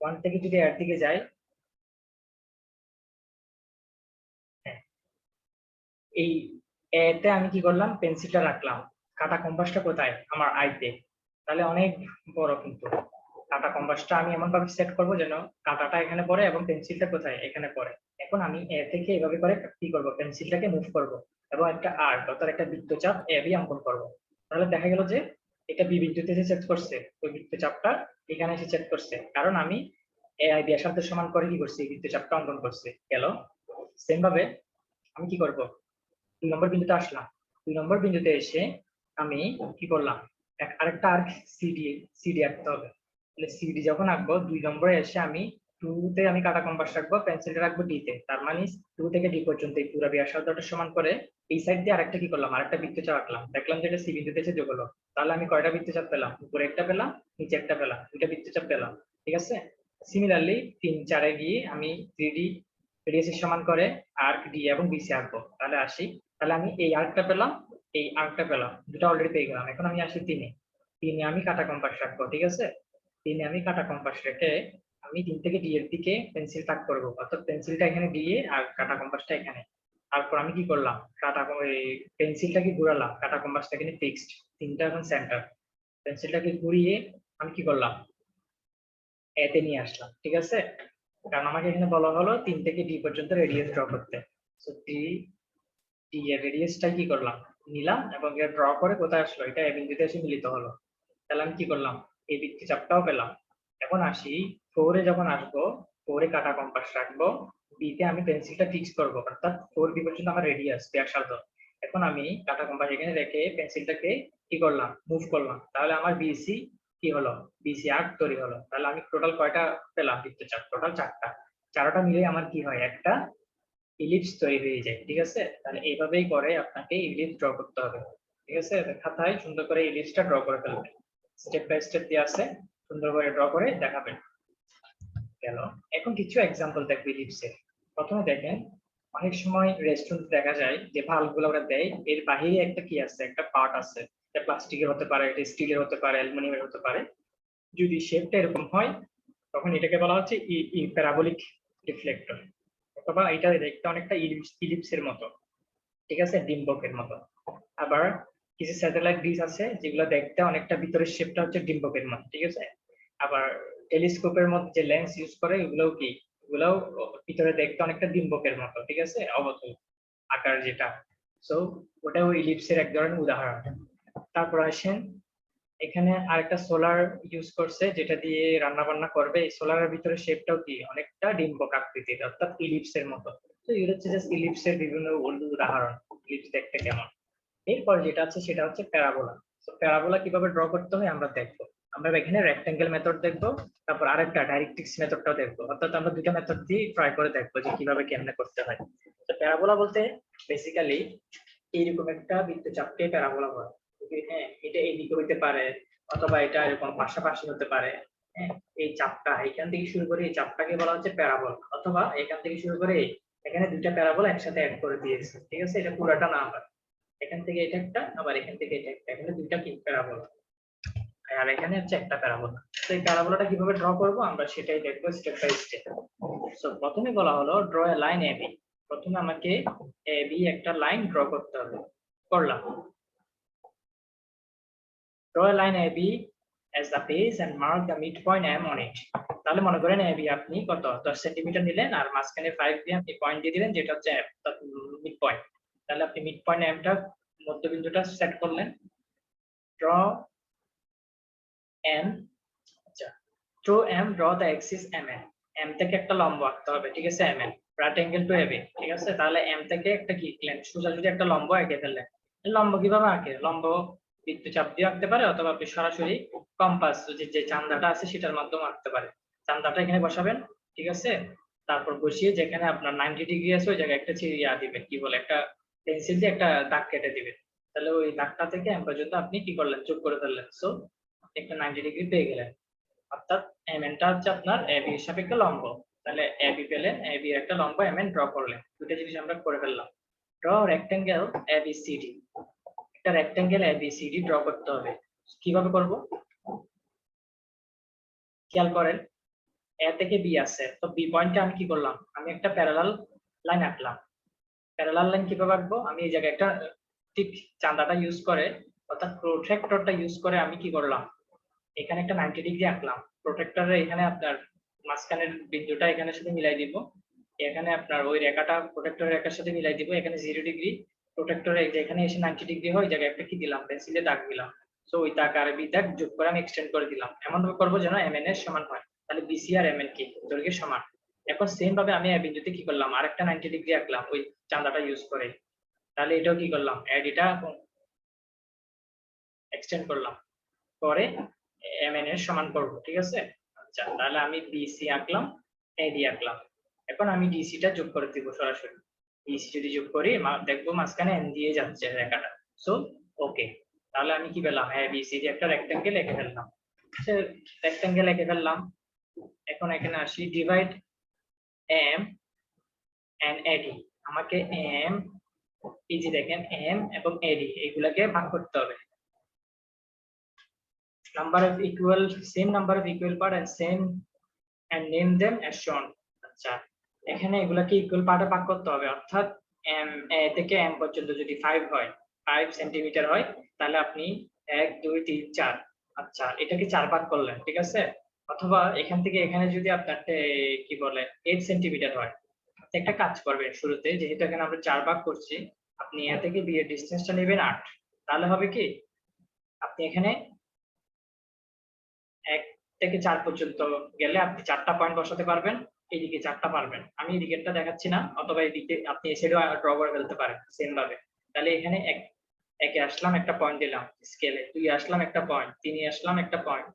1 থেকে যদি এর দিকে যাই, এই এতে আমি কি করলাম, পেন্সিলটা রাখলাম, কাটা কম্পাসটা কোথায়, আমার আইতে। তাহলে অনেক বড়, কিন্তু কাটা কম্পাসটা আমি এমন ভাবে সেট করবো যেন কাটাটা এখানে পড়ে এবং পেন্সিলটা কোথায়, এখানে পড়ে। এখন আমি এ থেকে এভাবে করে কি করব, পেন্সিলটাকে মুভ করব এবং একটা আর্ক অর্থাৎ একটা বৃত্তচাপ এবি অঙ্কন করব। তাহলে দেখা গেল যে এটা বি বিন্দুতে এসে ছেদ করছে, ওই বৃত্তচাপটা এখানে এসে ছেদ করছে, কারণ আমি এ আই ব্যাসার্ধের সমান করে কি করছি, এই বৃত্তচাপটা অঙ্কন করছে। গেল সেম ভাবে আমি কি করব, 2 নম্বর বিন্দুতে আসলাম, 2 নম্বর বিন্দুতে এসে আমি কি করলাম, আরেকটা আর্ক সিডি আঁকতে হবে। তাহলে সিডি যখন আঁকবো, 2 নম্বরে এসে আমি 2 তে আমি কাটা কম্পাস রাখবো, পেন্সিলটা রাখবো ডি তে। তার মানে 2 থেকে ডি পর্যন্ত এই পুরো ব্যাসার্ধটা সমান করে এই সাইড দিয়ে আরেকটা কি করলাম, আরেকটা বৃত্তচাপ আঁকলাম। দেখলাম যে এটা সি বিন্দুতে এসে যোগ হলো। তাহলে আমি কয়টা বৃত্তচাপ পেলাম, উপরে একটা পেলাম, নিচে একটা পেলাম, 2টা বৃত্তচাপ পেলাম, ঠিক আছে। সিমিলারলি 3, 4 এ গিয়ে আমি 3D রেডিয়াসের সমান করে আর্ক ডি এবং বিসি আঁকবো। তাহলে আসি, তাহলে আমি এই আর্কটা পেলাম, এই আর্কটা পেলাম, দুটো অলরেডি পেয়ে গেলাম। এখন আমি আসি 3 এ, 3 এ আমি কাটা কম্পাস রাখবো, ঠিক আছে। 3 এ আমি কাটা কম্পাস রেখে আমি 3 থেকে ডি এর দিকে পেন্সিল টাক করবো, অর্থাৎ পেন্সিলটা এখানে দিয়ে আর কাটা কম্পাসটা এখানে। তারপর আমি কি করলাম, পেন্সিলটাকে ঘুরালাম, কাটা কম্পাসটা এখানে ফিক্সড, 3টা এখন সেন্টার। পেন্সিলটাকে ঘুরিয়ে আমি কি করলাম, এতে নিয়ে আসলাম, ঠিক আছে। কারণ আমাকে এখানে বলা হলো 3 থেকে ডি পর্যন্ত রেডিয়াস ড্র করতে। সো ডি এর রেডিয়াসটা কি করলাম, নিলাম এবং এটা ড্র করে কোথায় আসলো, এটা এ বিন্দুতে এসে মিলিত হলো। তাহলে আমি কি করলাম, এই বৃত্তচাপটাও পেলাম। এখন আসি 4 এ যখন আসবো, 4 এ কাটা কম্পাস রাখবো, বি তে আমি পেন্সিলটা ফিক্স করবো, অর্থাৎ 4 বি পর্যন্ত আমার রেডিয়াস ব্যাসার্ধ। এখন আমি কাটা কম্পাস এখানে রেখে পেন্সিলটাকে কি করলাম, মুভ করলাম। তাহলে আমার বিসি কি হলো, বিসি আর্ক তৈরি হলো। তাহলে আমি টোটাল কয়টা পেলাম বৃত্তচাপ, টোটাল 4টা। 4টা মিলে আমার কি হয়, একটা ইলিপস তৈরি হয়ে যায়, ঠিক আছে। তাহলে এইভাবেই করে আপনাকে ইলিপস ড্র করতে হবে, ঠিক আছে। খাতায় সুন্দর করে ইলিপসটা ড্র করে ফেলবেন, স্টেপ বাই স্টেপ দিয়ে আছে, সুন্দর করে ড্র করে দেখাবেন। গেল, এখন কিছু এক্সাম্পল দেখবো ইলিপসের। প্রথমে দেখেন, অনেক সময় রেস্টুরেন্ট দেখা যায় যে ভালগুলো ওরা দেয়, এর বাহিরে একটা কি আছে, একটা পার্ট আছে, এটা প্লাস্টিকের হতে পারে, এটা স্টিলের হতে পারে, অ্যালুমিনিয়ামের হতে পারে। যদি শেপটা এরকম হয়, তখন এটাকে বলা হচ্ছে প্যারাবোলিক রিফ্লেক্টর, অথবা এটা দেখতে অনেকটা ইলিপসের মতো, ঠিক আছে, ডিম্বকের মতো। আবার কিছু স্যাটেলাইট ডিশ আছে যেগুলো দেখতে অনেকটা ভিতরের শেপটা হচ্ছে ডিম্বকের মতো, ঠিক আছে। আবার টেলিস্কোপের মধ্যে যে লেন্স ইউজ করে, এগুলোও কি, এগুলোও ভিতরে দেখতে অনেকটা ডিম্বকের মতো, ঠিক আছে, অবতল আকার যেটা। সো ওটাও ইলিপসের এক ধরনের উদাহরণ। তারপর আসেন, এখানে আরেকটা সোলার ইউজ করছে যেটা দিয়ে রান্না বান্না করবে। এই সোলারের ভিতরে শেপটাও কি অনেকটা ডিম্বক আকৃতির, অর্থাৎ ইলিপসের মতো। তো এগুলো হচ্ছে জাস্ট ইলিপসের বিভিন্ন উদাহরণ, ইলিপস দেখতে কেমন। এরপর যেটা আছে সেটা হচ্ছে প্যারাবোলা। তো প্যারাবোলা কিভাবে ড্র করতে হয় আমরা দেখবো। আমরা এখানে রেক্টেঙ্গেল মেথড দেখবো, তারপর আরেকটা ডাইরেক্ট্রিক্স মেথডটাও দেখবো, অর্থাৎ আমরা দুটো মেথড দিয়ে ট্রাই করে দেখবো যে কিভাবে কেমনে করতে হয়। তো প্যারাবোলা বলতে বেসিক্যালি এইরকম একটা বৃত্তচাপকে প্যারাবোলা বলে। হ্যাঁ, এটা এইদিকে হইতে পারে, অথবা এটা এরকম পাশাপাশি হতে পারে। হ্যাঁ, এই চাপটা এখান থেকে শুরু করে এই চাপটাকে বলা হচ্ছে প্যারাবোলা, অথবা এখান থেকে শুরু করে এখানে দুইটা প্যারাবোলা একসাথে অ্যাড করে দিয়েছে, ঠিক আছে। এটা পুরাটা না, আবার এখান থেকে এটা একটা, আবার এখান থেকে এটা একটা, এখানে দুইটা কি প্যারাবোলা, আর এখানে হচ্ছে একটা প্যারাবোলা। তো এই প্যারাবোলাটা কিভাবে ড্র করব আমরা সেটাই দেখবো স্টেপ বাই স্টেপ। সো প্রথমে বলা হলো ড্র এ লাইন এবি। প্রথমে আমাকে এবি একটা লাইন ড্র করতে হবে, করলাম। Draw a line AB as the base and mark the midpoint M on it. তাহলে মনে করেন AB আপনি কত 10 সেন্টিমিটার নিলেন আর মাঝখানে 5 দিয়ে আপনি পয়েন্ট দিয়ে দিলেন যেটা হচ্ছে মিড পয়েন্ট। তাহলে আপনি মিড পয়েন্ট M টা মধ্যবিন্দুটা সেট করলেন। Draw M, আচ্ছা, draw M, draw the axis MN. M থেকে একটা লম্ব আঁকতে হবে, ঠিক আছে, MN right angle to AB, ঠিক আছে। তাহলে M থেকে একটা কি সোজাসুজি একটা লম্ব এঁকে ফেললেন। লম্ব কিভাবে আঁকে, লম্ব বৃত্তচাপ দিয়ে আঁকতে পারে, অথবা আপনি সরাসরি কম্পাস যে চান্দাটা আছে সেটার মাধ্যমে আঁকতে পারে। চান্দাটা এখানে বসাবেন, ঠিক আছে? তারপর বসিয়ে যেখানে আপনার 90 ডিগ্রি আছে ওই জায়গায় একটা দিবেন, কি বলে, একটা পেন্সিল দিয়ে একটা দাগ কেটে দিবেন। তাহলে ওই দাগটা থেকে এম পর্যন্ত আপনি কি করলেন, যোগ করে ফেললেন। সো একটা 90 ডিগ্রি পেয়ে গেলেন। অর্থাৎ এমএনটা হচ্ছে আপনার এবি এর সাপেক্ষে লম্ব। তাহলে এবি পেলেন, এবি এর একটা লম্ব এমএন ড্র করলেন। দুটো জিনিস আমরা করে ফেললাম। Draw rectangle ABCD. একটা রেক্টেঙ্গেল এবিসিডি ড্র করতে হবে। কিভাবে করব? খেয়াল করেন, এ থেকে বি আছে, তো বি পয়েন্টে আমি কি করলাম, আমি একটা প্যারালাল লাইন আঁকলাম। প্যারালাল লাইন কিভাবে আঁকবো, আমি এই জায়গায় একটা ঠিক চাঁদাটা ইউজ করে, অর্থাৎ প্রোট্রাক্টরটা ইউজ করে আমি কি করলাম, এখানে একটা 90 ডিগ্রি আঁকলাম। প্রোট্রাক্টরে এখানে আপনার মাঝখানের বিন্দুটা এখানের সাথে মিলাই দিব, এখানে আপনার ওই রেখাটা প্রোট্রাক্টরের রেখার সাথে মিলাই দিব, এখানে 0 ডিগ্রি। প্রোট্রাক্টরে যেখানে এসে 90 ডিগ্রি হয় ওই জায়গায় একটা কি দিলাম, পেন্সিলে দাগ দিলাম। সো ওই দাগ আর বি দাগ যোগ করে আমি এক্সটেন্ড করে দিলাম। এমন ভাবে করবো যেন এমএন এর সমান হয়। তাহলে বিসি আর এমএন কি দৈর্ঘ্যের সমান। এখন সেম ভাবে আমি এই বিন্দুতে কি করলাম, আরেকটা 90 ডিগ্রি আঁকলাম ওই চাঁদাটা ইউজ করে। তাহলে এটাও কি করলাম, এটা এক্সটেন্ড করলাম করে এমএন এর সমান করব, ঠিক আছে? আচ্ছা, তাহলে আমি বিসি আঁকলাম, এডি আঁকলাম। এখন আমি ডিসি টা যোগ করে দিব সরাসরি। ডিসি যদি যোগ করি দেখবো মাঝখানে এন দিয়ে যাচ্ছে রেখাটা। সো ওকে, তাহলে আমি কি পেলাম, এবিসিডি একটা রেক্টেঙ্গেল এঁকে ফেললাম। রেক্টেঙ্গেল এঁকে ফেললাম। এখন এখানে আসি, ডিভাইড এম এন্ড এডি। আমাকে এম, এই যে দেখেন এম এবং এডি এগুলাকে ভাগ করতে হবে। number of equal same number of equal part and same and name them as shown। আচ্ছা, এখানে এগুলাকে ইকুয়াল পার্টে ভাগ করতে হবে। অর্থাৎ এম এ থেকে এম পর্যন্ত যদি 5 হয়, 5 সেন্টিমিটার হয়, তাহলে আপনি 1 2 3 4, আচ্ছা এটাকে 4 ভাগ করলেন, ঠিক আছে? অথবা এখান থেকে এখানে যদি আপনার কি বলে 8 সেন্টিমিটার হয়, একটা কাজ করবেন শুরুতে, যেহেতু এখানে আমরা 4 ভাগ করছি, আপনি এ থেকে বি এর ডিসটেন্সটা নেবেন 8। তাহলে হবে কি, আপনি এখানে 1 থেকে 4 পর্যন্ত গেলে আপনি 4টা পয়েন্ট বসাতে পারবেন, এইদিকে 4টা পারবেন। আমি এদিকেরটা দেখাচ্ছি না, অথবা এদিকে আপনি এই সাইডেও ড্র করে ফেলতে পারেন সেম ভাবে। তাহলে এখানে একে আসলাম একটা পয়েন্ট দিলাম স্কেলে, 2 আসলাম একটা পয়েন্ট, 3 আসলাম একটা পয়েন্ট,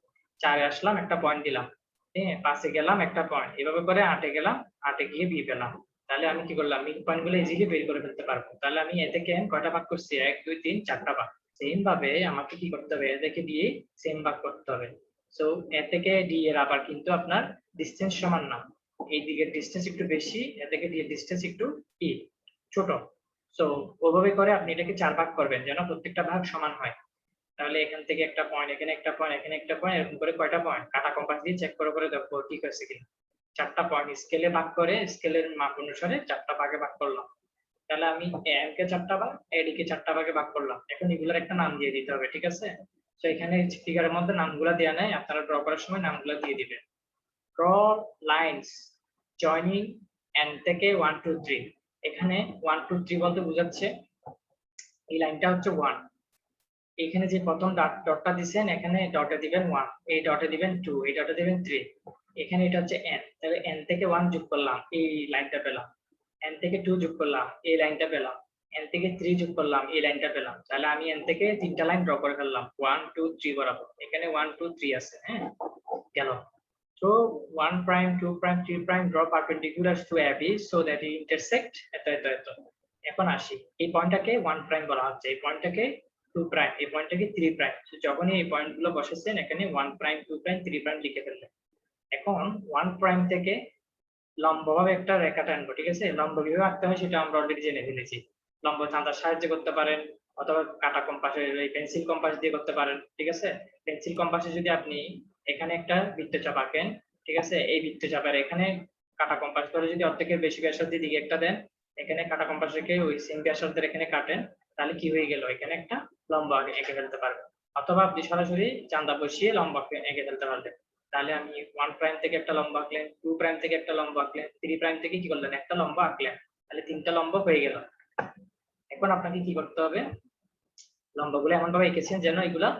4 আসলাম একটা পয়েন্ট দিলাম, হ্যাঁ 5 এ গেলাম একটা পয়েন্ট, এভাবে করে 8 এ গেলাম, 8 এ গিয়ে বি পেলাম। তাহলে আমি কি করলাম, মিড পয়েন্ট গুলো ইজিলি বের করে ফেলতে পারবো। তাহলে আমি এ থেকে এন কয়টা ভাগ করছি, 1 2 3 4টা ভাগ। সেম ভাবে আমাকে কি করতে হবে, এ থেকে বি সেম ভাগ করতে হবে। সো এ থেকে ডি এর আবার কিন্তু আপনার ডিসটেন্স সমান না, এই দিকের ডিসটেন্স একটু বেশি, এ থেকে ডি এর ডিসটেন্স একটু কি ছোট। সো ওভাবে করে আপনি এটাকে 4 ভাগ করবেন যেন প্রত্যেকটা ভাগ সমান হয়। তাহলে এখান থেকে একটা পয়েন্ট, এখানে একটা পয়েন্ট, এখানে একটা পয়েন্ট, এরকম করে কয়টা পয়েন্ট কাটা কম্পাস দিয়ে চেক করে করে দেখবো ঠিক আছে কিনা। 4টা পয়েন্ট স্কেলে ভাগ করে স্কেলের মাপ অনুসারে 4টা ভাগে ভাগ করলাম। তাহলে আমি এম কে 4টা ভাগ, এডি কে 4টা ভাগে ভাগ করলাম। এখন এগুলোর একটা নাম দিয়ে দিতে হবে, ঠিক আছে? তো এখানে ফিগারের মধ্যে নামগুলো দেয়া নাই, আপনারা ড্র করার সময় নামগুলো দিয়ে দিবেন। ড্র লাইনস জয়নিং এন্ড থেকে 1 2 3। এখানে 1 2 3 বলতে বোঝাচ্ছে এই লাইনটা হচ্ছে 1, এখানে যে প্রথম ডটটা দিবেন এখানে ডটে দিবেন 1, এই ডটে দিবেন 2, এই ডটে দিবেন 3, এখানে এটা হচ্ছে n। তাহলে n থেকে 1 যোগ করলাম, এই লাইনটা পেলাম। n থেকে 2 যোগ করলাম, এই লাইনটা পেলাম। n থেকে 3 যোগ করলাম, এই লাইনটা পেলাম। তাহলে আমি n থেকে 3টা লাইন ড্র করে ফেললাম 1 2 3 বরাবর। এখানে 1 2 3 আছে, হ্যাঁ গেল। So 1 prime 2 prime 3 prime draw perpendiculars to AB so that it intersect এত। এখন আসি, এই পয়েন্টটাকে 1 প্রাইম বলা হচ্ছে, এই পয়েন্টটাকে 2 প্রাইম, এই পয়েন্টটাকে 3 প্রাইম। যখনই এই পয়েন্টগুলো বসাচ্ছেন এখানে 1 প্রাইম 2 প্রাইম 3 প্রাইম লিখে ফেললেন। এখন 1 প্রাইম থেকে লম্বভাবে একটা রেখা টানবো, ঠিক আছে? লম্ব কিভাবে আঁকতে হয় সেটা আমরা অলরেডি জেনে ফেলেছি। লম্ব চাঁদার সাহায্যে করতে পারেন, অথবা কাটা কম্পাসের এই পেন্সিল কম্পাস দিয়ে করতে পারেন, ঠিক আছে? পেন্সিল কম্পাসে যদি আপনি এখানে একটা বৃত্তচাপ আঁকেন, ঠিক আছে, এই বৃত্তচাপের এখানে কাটা কম্পাস করে যদি অর্ধেকের বেশি ব্যাসার্ধের দিকে একটা দেন, এখানে কাটা কম্পাস রেখে ওই সেম ব্যাসার্ধের এখানে কাটেন, তাহলে কি হয়ে গেল, এখানে একটা লম্ব এঁকে ফেলতে পারবেন। অথবা আপনি সরাসরি চাঁদা বসিয়ে লম্ব এঁকে ফেলতে পারবেন। তাহলে আমি 1 প্রাইম থেকে একটা লম্ব আঁকলেন, 2 প্রাইম থেকে একটা লম্ব আঁকলেন, 3 প্রাইম থেকে কি করলেন, একটা লম্ব আঁকলেন। তাহলে 3টা লম্ব হয়ে গেল। এখন আপনাকে কি করতে হবে, লম্বগুলো এমন ভাবে এঁকেছেন যেন এগুলা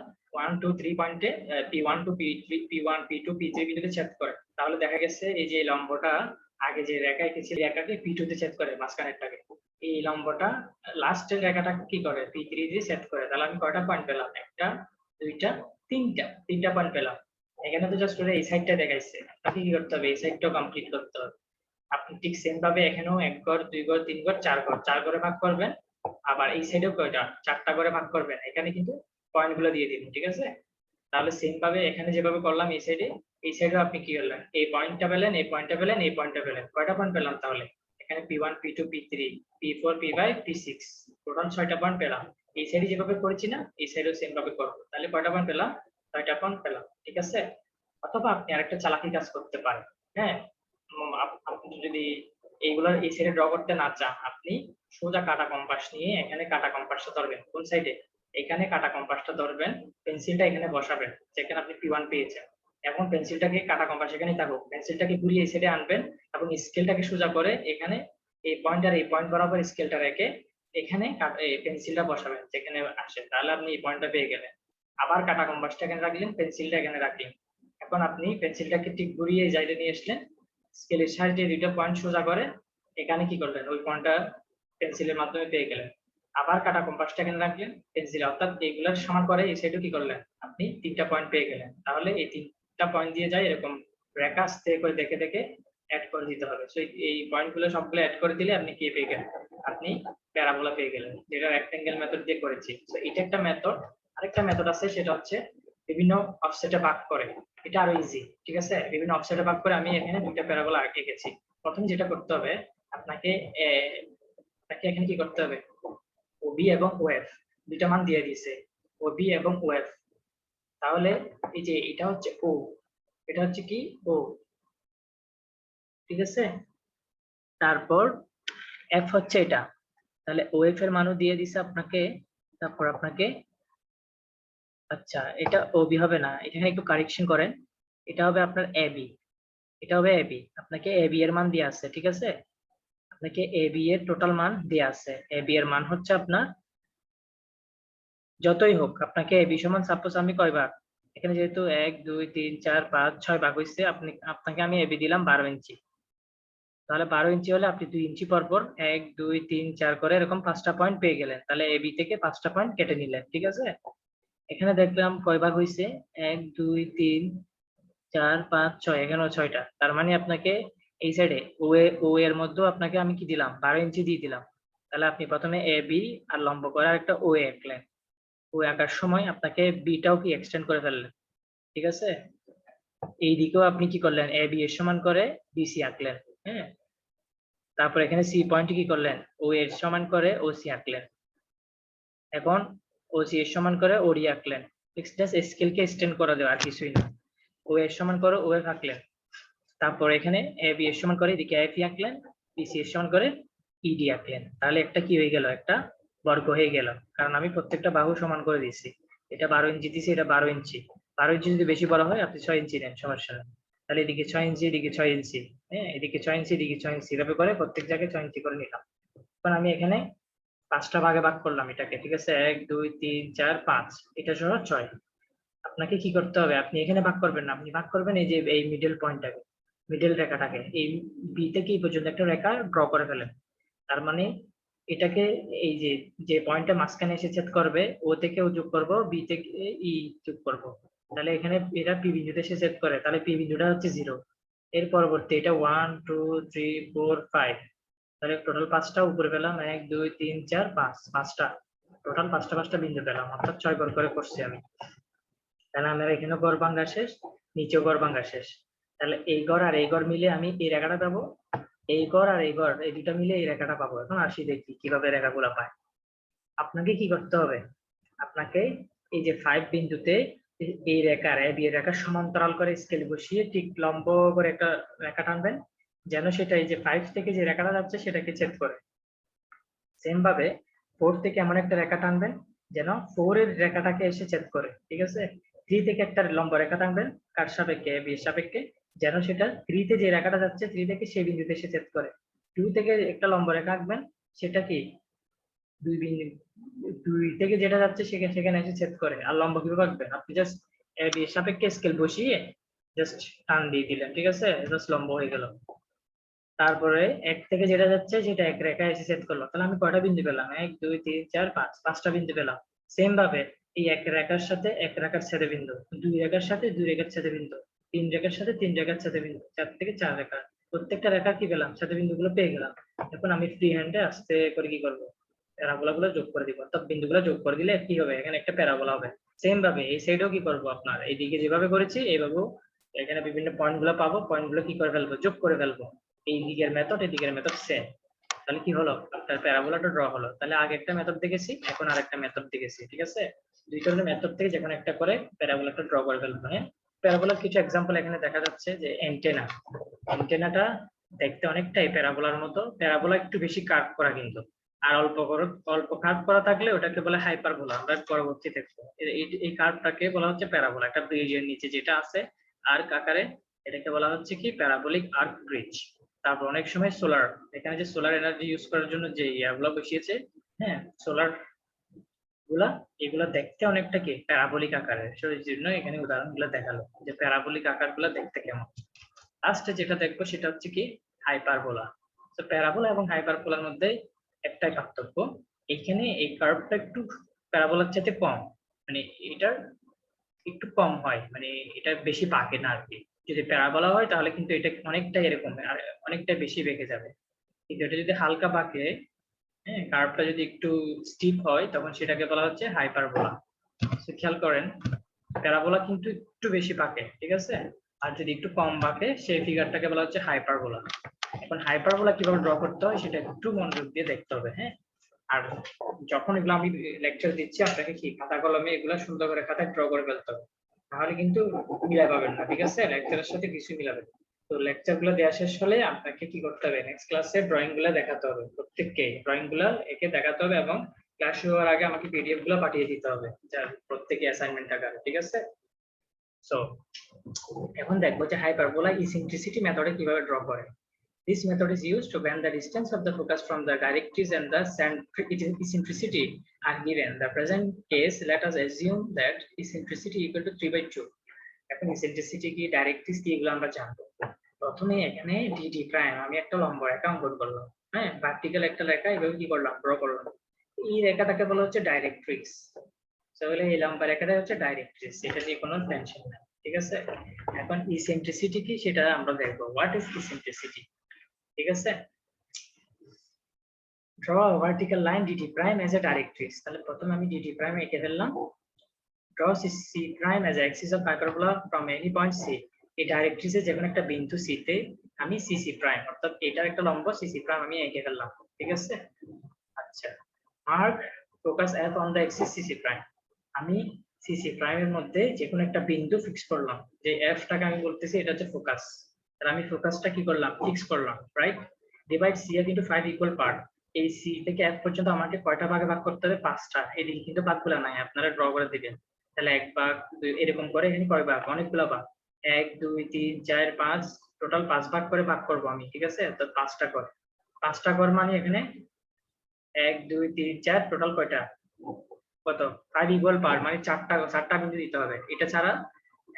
1 2 3 পয়েন্টে P1 two P3 P1 P2 P3 বিন্দুতে ছেদ করে। তাহলে দেখা গেছে এই যে লম্বটা আগে যে রেখা এঁকেছিল রেখাকে P2 তে ছেদ করে মাঝখানেরটাকে, এই লম্বটা লাস্টের রেখাটা কি করে P3 দিয়ে ছেদ করে। তাহলে আমি কয়টা পয়েন্ট পেলাম, একটা দুইটা তিনটা পয়েন্ট পেলাম। এখানে তো জাস্ট ওরা এই সাইডটা দেখাইছে, আপনাকে কি করতে হবে, এই সাইডটাও কমপ্লিট করতে হবে। আপনি ঠিক সেম ভাবে এখানেও 1 ঘর 2 ঘর 3 ঘর 4 ঘরে ভাগ করবেন, আবার এই সাইডেও কয়টা 4টা করে ভাগ করবেন। এখানে কিন্তু পয়েন্ট গুলো দিয়ে দিবেন, ঠিক আছে? তাহলে সেম ভাবে এখানে যেভাবে করলাম এই সাইডেও আপনি কি করলেন, এই পয়েন্টটা পেলেন, এই পয়েন্টটা পেলেন, এই পয়েন্টটা পেলেন। কয়টা পয়েন্ট পেলাম তাহলে? এখানে P1 P2 P3 P4 P5 P6, total 6টা পয়েন্ট পেলাম। এই সাইডে যেভাবে করেছি না, এই সাইডেও সেম ভাবে করব। তাহলে কয়টা পয়েন্ট পেলাম? 6টা পয়েন্ট পেলাম, ঠিক আছে? অথবা আপনি আরেকটা চালাকি কাজ করতে পারেন। হ্যাঁ, আপনি যদি এইগুলোর এই সাইডে ড্র করতে না চান, আপনি সোজা কাটা কম্পাস নিয়ে এখানে কাটা কম্পাসটা ধরবেন। কোন সাইডে? এখানে কাটা কম্পাসটা ধরবেন, পেন্সিলটা এখানে বসাবেন যেখানে আপনি P1 পেয়েছেন। এখন পেন্সিলটাকে কাটা কম্পাস এখানেই থাকুক, পেন্সিলটাকে ঘুরিয়ে এই সাইডে আনবেন এবং স্কেলটাকে সোজা করে এখানে এই পয়েন্ট আর এই পয়েন্ট বরাবর স্কেলটা রেখে এখানে পেন্সিলটা বসাবেন যেখানে আসে। তাহলে আপনি এই পয়েন্টটা পেয়ে গেলেন। আবার কাটা কম্পাসটা এখানে রাখলেন, পেন্সিলটা এখানে রাখলেন। এখন আপনি পেন্সিলটাকে ঠিক ঘুরিয়ে এই সাইডে নিয়ে আসলেন, স্কেলের সাহায্যে দুইটা পয়েন্ট সোজা করে এখানে কি করলেন, ওই পয়েন্টটা পেন্সিলের মাধ্যমে পেয়ে গেলেন। আবার কাটা কম্পাসটা এখানে রাখলেন, পেন্সিল অর্থাৎ এইগুলার সমান করে এই সাইডে কি করলেন, আপনি 3টা পয়েন্ট পেয়ে গেলেন। তাহলে এই 3টা পয়েন্ট দিয়ে যায় এরকম রেখা আস্তে করে দেখে দেখে অ্যাড করে দিতে হবে। সো এই পয়েন্টগুলো সবগুলো অ্যাড করে দিলে আপনি কি পেয়ে গেলেন, আপনি প্যারাবোলা পেয়ে গেলেন, যেটা রেক্টেঙ্গেল মেথড দিয়ে করেছি। তো এটা একটা মেথড। আরেকটা মেথড আছে, সেটা হচ্ছে বিভিন্ন অফসেটে ভাগ করে। এটা আরো ইজি, ঠিক আছে? বিভিন্ন অফসেটে ভাগ করে আমি এখানে দুইটা প্যারাবোলা এঁকেছি। প্রথমে যেটা করতে হবে আপনাকে এখানে কি করতে হবে, ওবি এবং ওএফ দুইটা মান দিয়ে দিয়েছে, ওবি এবং ওএফ। তাহলে এই যে এটা হচ্ছে ও, এটা হচ্ছে কি ও, ঠিক আছে? তারপর এফ হচ্ছে এটা, তাহলে ওএফ এর মানও দিয়ে দিছে আপনাকে। তারপর আপনাকে আচ্ছা এটা ওবি হবে না, এখানে একটু কারেকশন করেন, এটা হবে আপনার এবি, এটা হবে এবি। আপনাকে এবি এর মান দিয়ে আছে, ঠিক আছে? আপনাকে এবি এর টোটাল মান দিয়ে আছে। এবি এর মান হচ্ছে আপনার যতই হোক, আপনাকে এবি সমান সাপোজ আমি কয় ভাগ, এখানে যেহেতু 1 2 3 4 5 6 ভাগ হয়েছে, আপনাকে আমি এবি দিলাম 12 ইঞ্চি। তাহলে 12 ইঞ্চি হলে আপনি 2 ইঞ্চি পর পর 1 2 3 4 করে এরকম 5টা পয়েন্ট পেয়ে গেলেন। তাহলে এবি থেকে 5টা পয়েন্ট কেটে নিলেন, ঠিক আছে? এখানে দেখলাম কয় ভাগ হয়েছে, 1 2 3 4 5 6, এখানেও 6টা। তার মানে আপনাকে এই সাইডে ও এর মধ্যেও আপনাকে আমি কি দিলাম, 12 ইঞ্চি দিয়ে দিলাম। তাহলে আপনি প্রথমে এ বি আর লম্ব করে একটা ও আঁকলেন, ও আঁকার সময় আপনাকে বিটাও কি এক্সটেন্ড করে ফেললেন, ঠিক আছে? এই দিকেও আপনি কি করলেন, এ বি এর সমান করে বিসি আঁকলেন। হ্যাঁ, তারপর এখানে সি পয়েন্ট কি করলেন, ও এর সমান করে ও সি আঁকলেন। এখন ও সি এর সমান করে ওডি আঁকলেন। জাস্ট স্কেলকে এক্সটেন্ড করে দেওয়া, আর কিছুই না। ও এর সমান করে ও এফ আঁকলেন। তারপর এখানে এ বি এর সমান করে এদিকে এফ আঁকলেন, বিসি এর সমান করে ইডি আঁকলেন। তাহলে একটা কি হয়ে গেল, একটা বর্গ হয়ে গেল, কারণ আমি প্রত্যেকটা বাহু সমান করে দিয়েছি। এটা 12 ইঞ্চি দিয়েছি, এটা 12 ইঞ্চি। 12 ইঞ্চি যদি বেশি বড় হয় আপনি 6 ইঞ্চি নেন, সমস্যা নেই। তাহলে এদিকে 6 ইঞ্চি, এদিকে 6 ইঞ্চি, হ্যাঁ এদিকে 6 ইঞ্চি, এদিকে 6 ইঞ্চি, এভাবে করে প্রত্যেক জায়গায় 6 ইঞ্চি করে নিলাম। এখন আমি এখানে 5টা ভাগে ভাগ করলাম এটাকে, ঠিক আছে? 1 2 3 4 5, এটা সহ 6। আপনাকে কি করতে হবে, আপনি এখানে ভাগ করবেন না, আপনি ভাগ করবেন এই যে এই মিডল পয়েন্টটাকে, মিডল রেখাটাকে, এই বি থেকে এই পর্যন্ত একটা রেখা ড্র করে ফেলেন। তার মানে এটাকে এই যে যে পয়েন্টটা মাঝখানে এসে ছেদ করবে, ও থেকে ও যোগ করব, বি থেকে ই যোগ করব। তাহলে এখানে এটা পি বিন্দুতে এসে ছেদ করে, তাহলে পি বিন্দুটা হচ্ছে 0। এর পরবর্তী এটা 1 2 3 4 5, তাহলে টোটাল 5টা উপরে পেলাম, 1 2 3 4 5, 5টা টোটাল 5টা বিন্দু পেলাম, অর্থাৎ 6 ঘর করে করছি আমি। তাহলে আমার এখানে গড় ভাঙ্গা শেষ, নিচেও গড় ভাঙ্গা শেষ। তাহলে এই গড় আর এই গড় মিলে আমি এই রেখাটা পাবো, এই গড় আর এই গড় এই দুটা মিলে এই রেখাটা পাবো। এখন আসি দেখি কিভাবে রেখাগুলো পায়। আপনাকে কি করতে হবে, আপনাকে এই যে 5 বিন্দুতে এই রেখার এ বি রেখার সমান্তরাল করে স্কেল বসিয়ে ঠিক লম্ব করে একটা রেখা টানবেন, যেন সেটা এই যে 5 থেকে যে রেখাটা যাচ্ছে সেটাকে ছেদ করে। সেম ভাবে 4 থেকে এমন একটা রেখা টানবেন যেন 4 এর রেখাটাকে এসে ছেদ করে, ঠিক আছে? 3 থেকে একটা লম্ব রেখা টানবেন, কার সাপেক্ষে, বি এর সাপেক্ষে, যেন সেটা 3 তে যে রেখাটা যাচ্ছে 3 থেকে সেই বিন্দুতে এসে ছেদ করে। 2 থেকে একটা লম্ব রেখা আঁকবেন, সেটা কি 2 বিন্দু 2 থেকে যেটা যাচ্ছে সেখানে এসে ছেদ করে। আর লম্ব কিভাবে আঁকবেন, আপনি জাস্ট এ বি এর সাপেক্ষে স্কেল বসিয়ে জাস্ট টান দিয়ে দিলেন, ঠিক আছে? জাস্ট লম্ব হয়ে গেল। তারপরে 1 থেকে যেটা যাচ্ছে সেটা এক রেখায় এসে সেট করলো। তাহলে আমি কয়টা বিন্দু পেলাম, 1 2 3 4 5, 5টা বিন্দু পেলাম। সেম ভাবে এই এক রেখার সাথে এক রেখার ছেদবিন্দু, দুই রেখার সাথে দুই রেখার ছেদবিন্দু, তিন রেখার সাথে তিন রেখার ছেদবিন্দু, 4 থেকে 4 রেখা। প্রত্যেকটা রেখা কি পেলাম, ছেদবিন্দু গুলো পেয়ে গেলাম। এখন আমি ফ্রি হ্যান্ডে আস্তে করে কি করবো, প্যারাবোলা গুলো যোগ করে দিব। অর্থাৎ বিন্দুগুলো যোগ করে দিলে কি হবে, এখানে একটা প্যারাবোলা হবে। সেম ভাবে এই সাইডেও কি করবো, আপনার এইদিকে যেভাবে করেছি এইভাবেও এখানে বিভিন্ন পয়েন্ট গুলো পাবো, পয়েন্ট গুলো কি করে ফেলবো, যোগ করে ফেলবো। এই দিকের মেথড এই দিকের মেথড সেম। তাহলে কি হলো, আপনার প্যারাবোলাটা ড্র হলো। তাহলে আগে একটা মেথড দেখেছি, এখন আরেকটা মেথড দেখেছি, ঠিক আছে। দুই ধরনের মেথড থেকে যেকোনো একটা করে প্যারাবোলাটা ড্র করে ফেলবো। হ্যাঁ, প্যারাবোলার কিছু এক্সাম্পল এখানে দেখা যাচ্ছে যে অ্যান্টেনা। অ্যান্টেনাটা দেখতে অনেকটাই প্যারাবোলার মতো, প্যারাবোলা একটু বেশি কার্ভ করা কিন্তু। আর অল্প কার্ভ করা থাকলে ওটাকে বলে হাইপারবোলা। আমরা পরবর্তী দেখবো এই কার্ভটাকে বলা হচ্ছে প্যারাবোলা। একটা ব্রিজের নিচে যেটা আছে আর্ক আকারে, এটাকে বলা হচ্ছে কি প্যারাবোলিক আর্ক ব্রিজ। তারপর অনেক সময় সোলার, এখানে যে সোলার এনার্জি ইউজ করার জন্য যে ইয়াগুলো বসিয়েছে, হ্যাঁ সোলার গুলা, এগুলা দেখতে অনেকটা কি প্যারাবোলিক আকারের, সেই জন্য এখানে উদাহরণগুলো দেখালো যে প্যারাবোলিক আকারগুলো দেখতে কেমন। লাস্টে যেটা দেখবো সেটা হচ্ছে কি হাইপারবোলা। তো প্যারাবোলা এবং হাইপারবোলার মধ্যে একটাই পার্থক্য, এখানে এই কার্ভটা একটু প্যারাবোলার চাইতে কম, মানে এটার একটু কম হয়, মানে এটা বেশি বাঁকে না আর কি। যদি প্যারাবোলা হয় তাহলে কিন্তু এটা অনেকটা এরকম আর অনেকটা বেশি বেঁকে যাবে। কিন্তু এটা যদি হালকা বাঁকে, হ্যাঁ কার্ভটা যদি একটু স্টিপ হয়, তখন সেটাকে বলা হচ্ছে হাইপারবোলা। খেয়াল করেন, প্যারাবোলা কিন্তু একটু বেশি বাঁকে, ঠিক আছে। আর যদি একটু কম বাঁকে সেই ফিগারটাকে বলা হচ্ছে হাইপারবোলা। এখন হাইপারবোলা কিভাবে ড্র করতে হয় সেটা একটু মনোযোগ দিয়ে দেখতে হবে। হ্যাঁ, আর যখন এগুলো আমি লেকচার দিচ্ছি আপনাকে কি খাতা কলমে এগুলো সুন্দর করে খাতায় ড্র করে ফেলতে হবে, তাহলে কিন্তু মিলাই পাবেন না, ঠিক আছে। লেকচারের সাথে কিছু মিলাবেন। তো লেকচার গুলো দেওয়া শেষ হলে আপনাকে কি করতে হবে, নেক্সট ক্লাসে ড্রয়িং গুলো দেখাতে হবে, প্রত্যেককে ড্রয়িং গুলো একে দেখাতে হবে এবং ক্লাস শুরু হওয়ার আগে আমাকে পিডিএফ গুলো পাঠিয়ে দিতে হবে, যার প্রত্যেকে অ্যাসাইনমেন্ট আকারে, ঠিক আছে। সো এখন দেখবো যে হাইপারবোলা ইসেন্ট্রিসিটি মেথডে কিভাবে ড্র করে। This method is used to when the distance of the focus from the directrix and the eccentricity are given. The present case, let us assume that eccentricity equal to 3/2. এখন eccentricity কি, directrix কি, এগুলো আমরা জানবো। প্রথমে এখানে DD prime আমি একটা লম্ব রেখা অঙ্কন করলাম, হ্যাঁ ভার্টিক্যাল একটা রেখা এভাবে কি করলাম, ড্র করলাম। এই রেখাটাকে বলা হচ্ছে ডাইরেক্ট্রিক্স। তাহলে এই লম্বা রেখাটা হচ্ছে ডাইরেক্ট্রিক্স, এটা নিয়ে কোনো টেনশন নাই, ঠিক আছে। এখন ইসেন্ট্রিসিটি কি সেটা আমরা দেখবো, হোয়াট ইজ ইসেন্ট্রিসিটি, ঠিক আছে। draw a vertical line dt prime as a directrix। তাহলে প্রথমে আমি dt prime এঁকে ফেললাম। draw c prime as a axis of hyperbola from any point c। এই ডাইরেক্ট্রিক্সে যেকোনো একটা বিন্দু c তে আমি cc prime অর্থাৎ এটার একটা লম্ব cc prime আমি এঁকে ফেললাম, ঠিক আছে। আচ্ছা, mark focus f on the axis cc prime। আমি cc prime এর মধ্যে যেকোনো একটা বিন্দু ফিক্স করলাম, যে f টাকে আমি বলতেছি এটা হচ্ছে ফোকাস। তাহলে আমি ফোকাসটা কি করলাম, ফিক্স করলাম, right. Divide cf into 5 equal part। এই c থেকে f পর্যন্ত আমাকে কয়টা ভাগে ভাগ করতে হবে, 5টা। এদিকে কিন্তু ভাগগুলো নাই, আপনারা ড্র করে দিবেন। তাহলে 1 ভাগ, 2 এরকম করে এখানে কয় ভাগ, অনেকগুলো ভাগ, 1 2 3 4 5, টোটাল 5 ভাগ করে ভাগ করব আমি, ঠিক আছে। তো 5টা কর, 5টা কর মানে এখানে 1 2 3 4, টোটাল কয়টা, কত, 5 ইকুয়াল পার, মানে 4টা বিন্দু দিতে হবে। এটা ছাড়া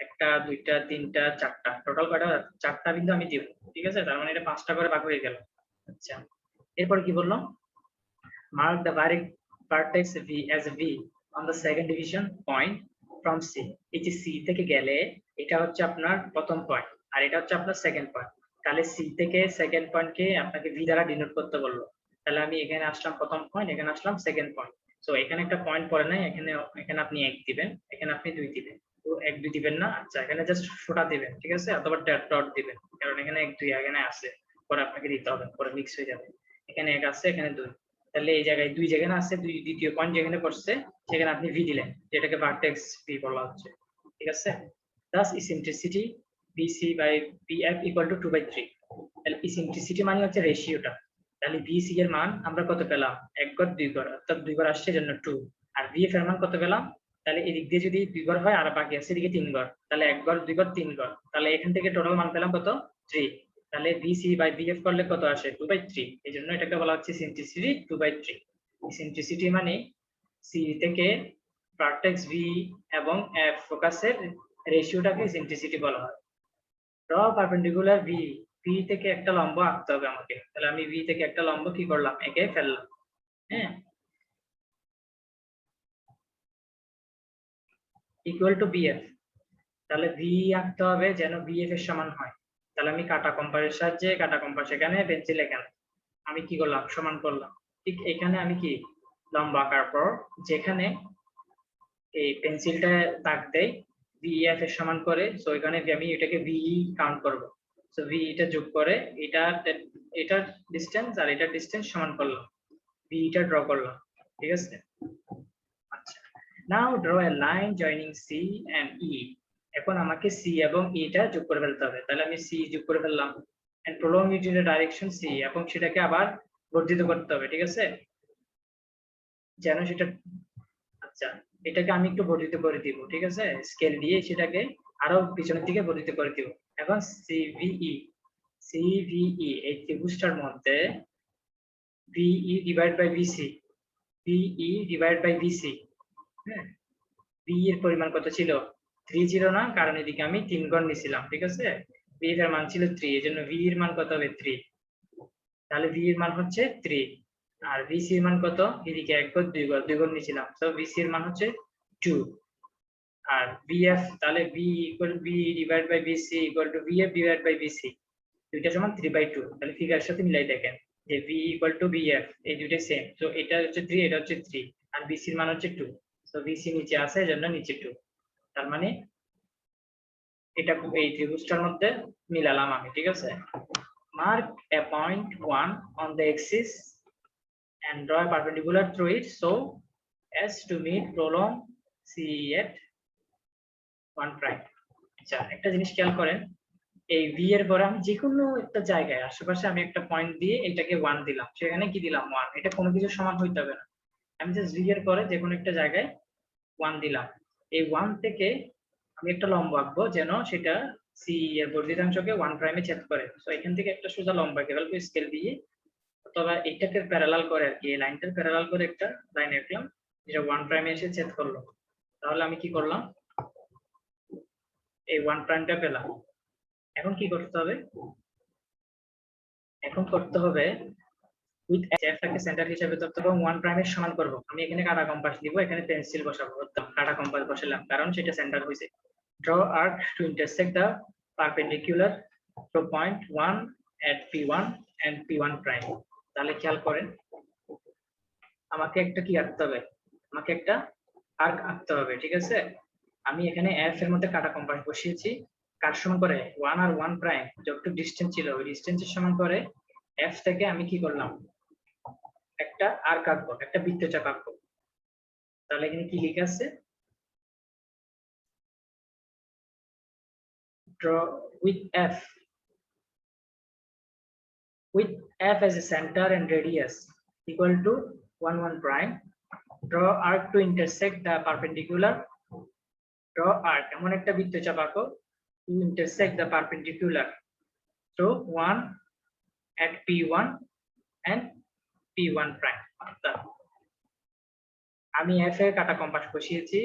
1টা 2টা 3টা 4টা, টোটাল কয়টা, 4টা বিন্দু আমি দিব, ঠিক আছে। তার মানে এটা 5টা করে ভাগ হয়ে গেল। আচ্ছা, এরপর কি বললাম, mark the vertex v as v on the second division point from c। এই যে c থেকে গেলে এটা হচ্ছে আপনার প্রথম পয়েন্ট আর এটা হচ্ছে আপনার সেকেন্ড পয়েন্ট। তাহলে c থেকে সেকেন্ড পয়েন্টকে আপনাকে v দ্বারা ডিনোট করতে বললো। তাহলে আমি এখানে আসলাম প্রথম পয়েন্ট, এখানে আসলাম সেকেন্ড পয়েন্ট। সো এখানে একটা পয়েন্ট পড়ে নাই, এখানে আপনি 1 দিবেন, এখানে আপনি 2 দিবেন। তো 1 2 দিবেন না, আচ্ছা এখানে জাস্ট ফোঁটা দিবেন, ঠিক আছে, অথবা ডট দিবেন, কারণ এখানে 1 2 এখানে আছে, পরে আপনাকে দিতে হবে, পরে মিক্স হয়ে যাবে। এখানে 1 আছে, এখানে 2। তাহলে এই জায়গায় 2 যেখানে আছে, দ্বিতীয় পয়েন্ট যেখানে পড়ছে সেখানে আপনি ভি দিলেন, যেটাকে ভার্টেক্স ভি বলা হচ্ছে, ঠিক আছে। thus eccentricity bc by bf equal to 2/3। তাহলে ইসেন্ট্রিসিটি মানে হচ্ছে রেশিওটা। তাহলে bc এর মান আমরা কত পেলাম, 1 ঘর 2 ঘর, অর্থাৎ 2 ঘর আসছে জন্য 2। আর bf এর মান কত পেলাম, তাহলে এদিক দিয়ে যদি 2 ঘর হয় আর বাকি আছে এদিকে 3 ঘর, তাহলে 1 ঘর 2 ঘর 3 ঘর, তাহলে এখান থেকে টোটাল মান পেলাম কত, 3। তাহলে BC বাই BF করলে কত আসে, 2/3। এই জন্য এটাকে বলা হচ্ছে ইসেন্ট্রিসিটি 2/3। ইসেন্ট্রিসিটি মানে C থেকে ভার্টেক্স V এবং F ফোকাসের রেশিওটাকে ইসেন্ট্রিসিটি বলা হয়। ড্র পারপেন্ডিকুলার V, V থেকে একটা লম্ব আঁকতে হবে আমাকে। তাহলে আমি V থেকে একটা লম্ব কি করলাম, এঁকে ফেললাম, হ্যাঁ। Equal to BF. তাহলে ভি আঁকতে হবে যেন বিএফ এর সমান হয়। তাহলে আমি কাটা কম্পাসের সাহায্যে, কাটা কম্পাস এখানে, পেন্সিল এখানে, আমি কি করলাম, সমান করলাম। ঠিক এখানে আমি কি লম্বা আঁকার পর যেখানে এই পেন্সিলটা দাগ দেয় বিএফ এর সমান করে, সো এখানে আমি এটাকে ভিই কাউন্ট করব। সো ভি এটা যোগ করে এটার ডিসটেন্স আর এটার ডিসটেন্স সমান করলাম, ভিটা ড্র করলাম। ঠিক আছে, আচ্ছা। Now draw a line joining C and E. এখন আমাকে সি এবং ইটা যোগ করে ফেলতে হবে। তাহলে আমি সি যোগ করে ফেললাম and prolong it in direction C, এবং সেটাকে আবার বর্ধিত করতে হবে। ঠিক আছে, যেন সেটা, আচ্ছা, এটাকে আমি একটু বর্ধিত করে দিব। ঠিক আছে, স্কেল দিয়ে সেটাকে আরো পিছনের দিকে বর্ধিত করে দিব। এখন সিভিই এই ত্রিভুজটার মধ্যে VE divide by VC, VE divide by VC, হ্যাঁ, ভি এর পরিমাণ কত ছিল, 3 ছিল না, কারণ এদিকে আমি 3 ঘর নিয়েছিলাম। ঠিক আছে, ভি এর মান ছিল 3, এজন্য ভি এর মান কত হবে 3। তাহলে ভি এর মান হচ্ছে 3, আর ভিসি এর মান কত, এদিকে 1 ঘর 2 ঘর নিয়েছিলাম, তো ভিসি এর মান হচ্ছে 2। আর বিএফ, তাহলে V equal V divide by VC equal to BF divide by VC, দুইটা সমান 3/2। তাহলে ফিগারের সাথে মিলাই দেখেন যে ভি ইকুয়াল টু বিএফ, এই দুইটা সেম, তো এটা হচ্ছে 3, এটা হচ্ছে 3, আর ভিসি এর মান হচ্ছে 2। তো ভিসি নিচে আছে, এজন্য নিচে 2। তার মানে এটা এই ত্রিভুজটার মধ্যে মিলালাম আমি। ঠিক আছে, mark A point 1 on the axis and draw a perpendicular through it so as to meet prolong CE at 1 prime। আচ্ছা, একটা জিনিস খেয়াল করেন, এই ভি এর পরে আমি যে কোনো একটা জায়গায় আশেপাশে আমি একটা পয়েন্ট দিয়ে এটাকে 1 দিলাম, সেখানে কি দিলাম 1, এটা কোনো কিছু সমান হইতে হবে না। আমি জাস্ট ভি এর পরে যে কোনো একটা জায়গায় 1 দিলাম, এই 1 থেকে আমি একটা লম্ব আঁকবো যেন সেটা সি এর বর্ধিতাংশকে 1 প্রাইমে ছেদ করে। সো এখান থেকে একটা সোজা লম্ব এঁকে ফেলবো স্কেল দিয়ে, অথবা এটাকে প্যারালাল করে আর কি, এই লাইনটার প্যারালাল করে একটা লাইন আঁকলাম যেটা 1 প্রাইমে এসে ছেদ করলো। তাহলে আমি কি করলাম, এই 1 প্রাইমটা পেলাম। এখন কি করতে হবে, এখন করতে হবে উইথ এফটাকে সেন্টার হিসেবে ধরতে হবে এবং 1 প্রাইমের সমান করব। আমি এখানে কাটা কম্পাস দিব, এখানে পেন্সিল বসাবো, কাটা কম্পাস বসালাম কারণ সেটা সেন্টার হইছে। Draw arc to intersect the perpendicular to point 1 at P1 and P1 prime. তাহলে খেয়াল করেন, আমাকে একটা কি আঁকতে হবে, আমাকে একটা আর্ক আঁকতে হবে। ঠিক আছে, আমি এখানে এফ এর মধ্যে কাটা কম্পাস বসিয়েছি, কার সমান করে 1 আর 1 প্রাইম যতটুকু ডিসটেন্স ছিল ওই ডিসটেন্সের সমান করে এফ থেকে আমি কি করলাম, একটা আর্ক আঁকবো, একটা বৃত্তচাপ আঁকবো। তাহলে এখানে কি লেখা আছে, draw with f as a center and radius equal to 1 1 prime, draw arc to intersect the perpendicular, draw arc এমন একটা বৃত্তচাপ আঁকো to intersect the perpendicular so 1 at P1 and P1 prime। অর্থাৎ আমি এফ এ কাটা কম্পাস বসিয়েছি,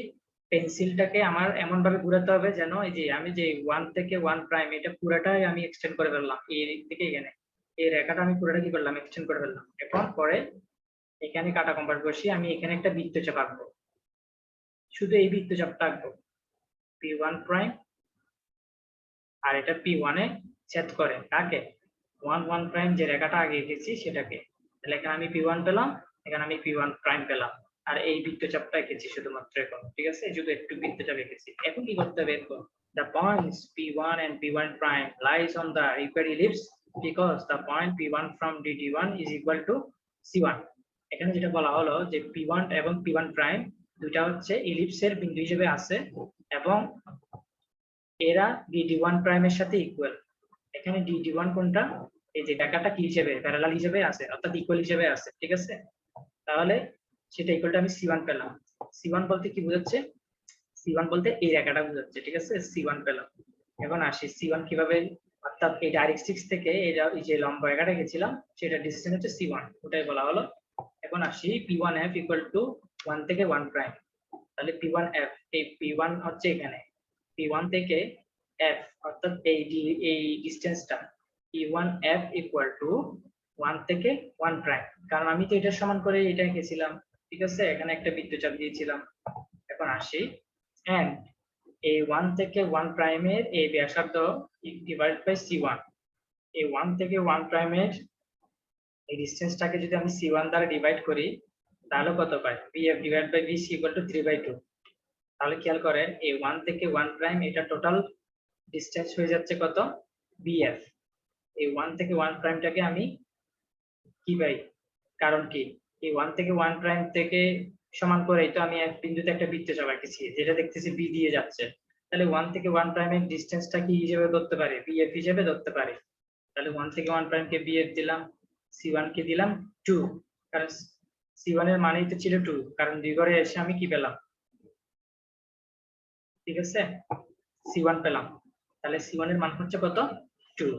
পেন্সিলটাকে আমার এমন ভাবে ঘোরাতে হবে যেন এই যে আমি যে 1 থেকে 1 প্রাইম এটা পুরোটাই আমি এক্সটেন্ড করে ফেললাম, এই দিক থেকে এখানে এই রেখাটা আমি পুরোটা কি করলাম, এক্সটেন্ড করে ফেললাম। এখন পরে এখানে কাটা কম্পাস বসিয়ে আমি এখানে একটা বৃত্তচাপ আঁকবো, শুধু এই বৃত্তচাপটা আঁকবো P1 প্রাইম, আর এটা P1 এ ছেদ করে কাকে, 1 1 প্রাইম যে রেখাটা আগে এঁকেছি সেটাকে। তাহলে এখানে আমি P1 পেলাম, এখানে আমি P1 প্রাইম পেলাম, আর এই বৃত্তচাপটা এঁকেছি শুধুমাত্র এখন। ঠিক আছে, শুধু একটু বৃত্তচাপ এঁকেছি। এখন কি করতে হবে, এখন the points P1 and P1 prime lies on the equal ellipse because the point P1 from DD1 is equal to C1। এখানে যেটা বলা হলো যে P1 এবং P1 প্রাইম দুইটা হচ্ছে ইলিপসের বিন্দু হিসেবে আছে এবং এরা DD1 প্রাইমের সাথে ইকুয়াল। এখানে DD1 কোনটা, এই যে রেখাটা কি হিসেবে, প্যারালাল হিসেবে আছে, অর্থাৎ ইকুয়াল হিসেবে আছে। ঠিক আছে, তাহলে সেটা ইকুয়ালটা আমি C1 পেলাম। C1 বলতে কি বোঝাচ্ছে, C1 বলতে এই রেখাটা বোঝাচ্ছে। ঠিক আছে, C1 পেলাম। এখন আসি C1 কিভাবে, অর্থাৎ এই ডাইরেক্ট্রিক্স থেকে এই যে লম্বা রেখাটা গেছিলাম সেটা ডিসটেন্স হচ্ছে C1, ওটাই বলা হলো। এখন আসি P1F ইকুয়াল টু 1 থেকে 1 প্রাইম। তাহলে P1F, এই P1 হচ্ছে এখানে, P1 থেকে F অর্থাৎ এই ডিসটেন্সটা P1F ইকুয়াল টু 1 থেকে 1 প্রাইম, কারণ আমি তো এটার সমান করে এটা এঁকেছিলাম। ঠিক আছে, এখানে একটা বৃত্তচাপ দিয়েছিলাম। এখন আসি and A1 থেকে 1 প্রাইমের এই ব্যাসার্ধ ডিভাইড বাই C1, A1 থেকে 1 প্রাইমের এই ডিসটেন্সটাকে যদি আমি C1 দ্বারা ডিভাইড করি তাহলে কত পাই? BF divide by BC equal to 3/2। তাহলে খেয়াল করেন A1 থেকে 1 প্রাইম এটা টোটাল ডিসটেন্স হয়ে যাচ্ছে কত? BF। A1 থেকে 1 প্রাইমটাকে আমি কি পাই? কারণ কি A1 থেকে 1 প্রাইম থেকে সমান করে তো আমি এক বিন্দুতে একটা বৃত্ত চাপাইতেছি যেটা দেখতেছি B দিয়ে যাচ্ছে। তাহলে 1 থেকে 1 প্রাইমের ডিসটেন্সটা কি হিসেবে ধরতে পারি? BF হিসেবে ধরতে পারি। তাহলে 1 থেকে 1 প্রাইমকে BF দিলাম, C1 কে দিলাম 2, কারণ C1 এর মানেই তো ছিল 2, কারণ দুই ঘরে এসে আমি কি পেলাম? ঠিক আছে, C1 পেলাম। তাহলে C1 এর মান হচ্ছে কত? 2।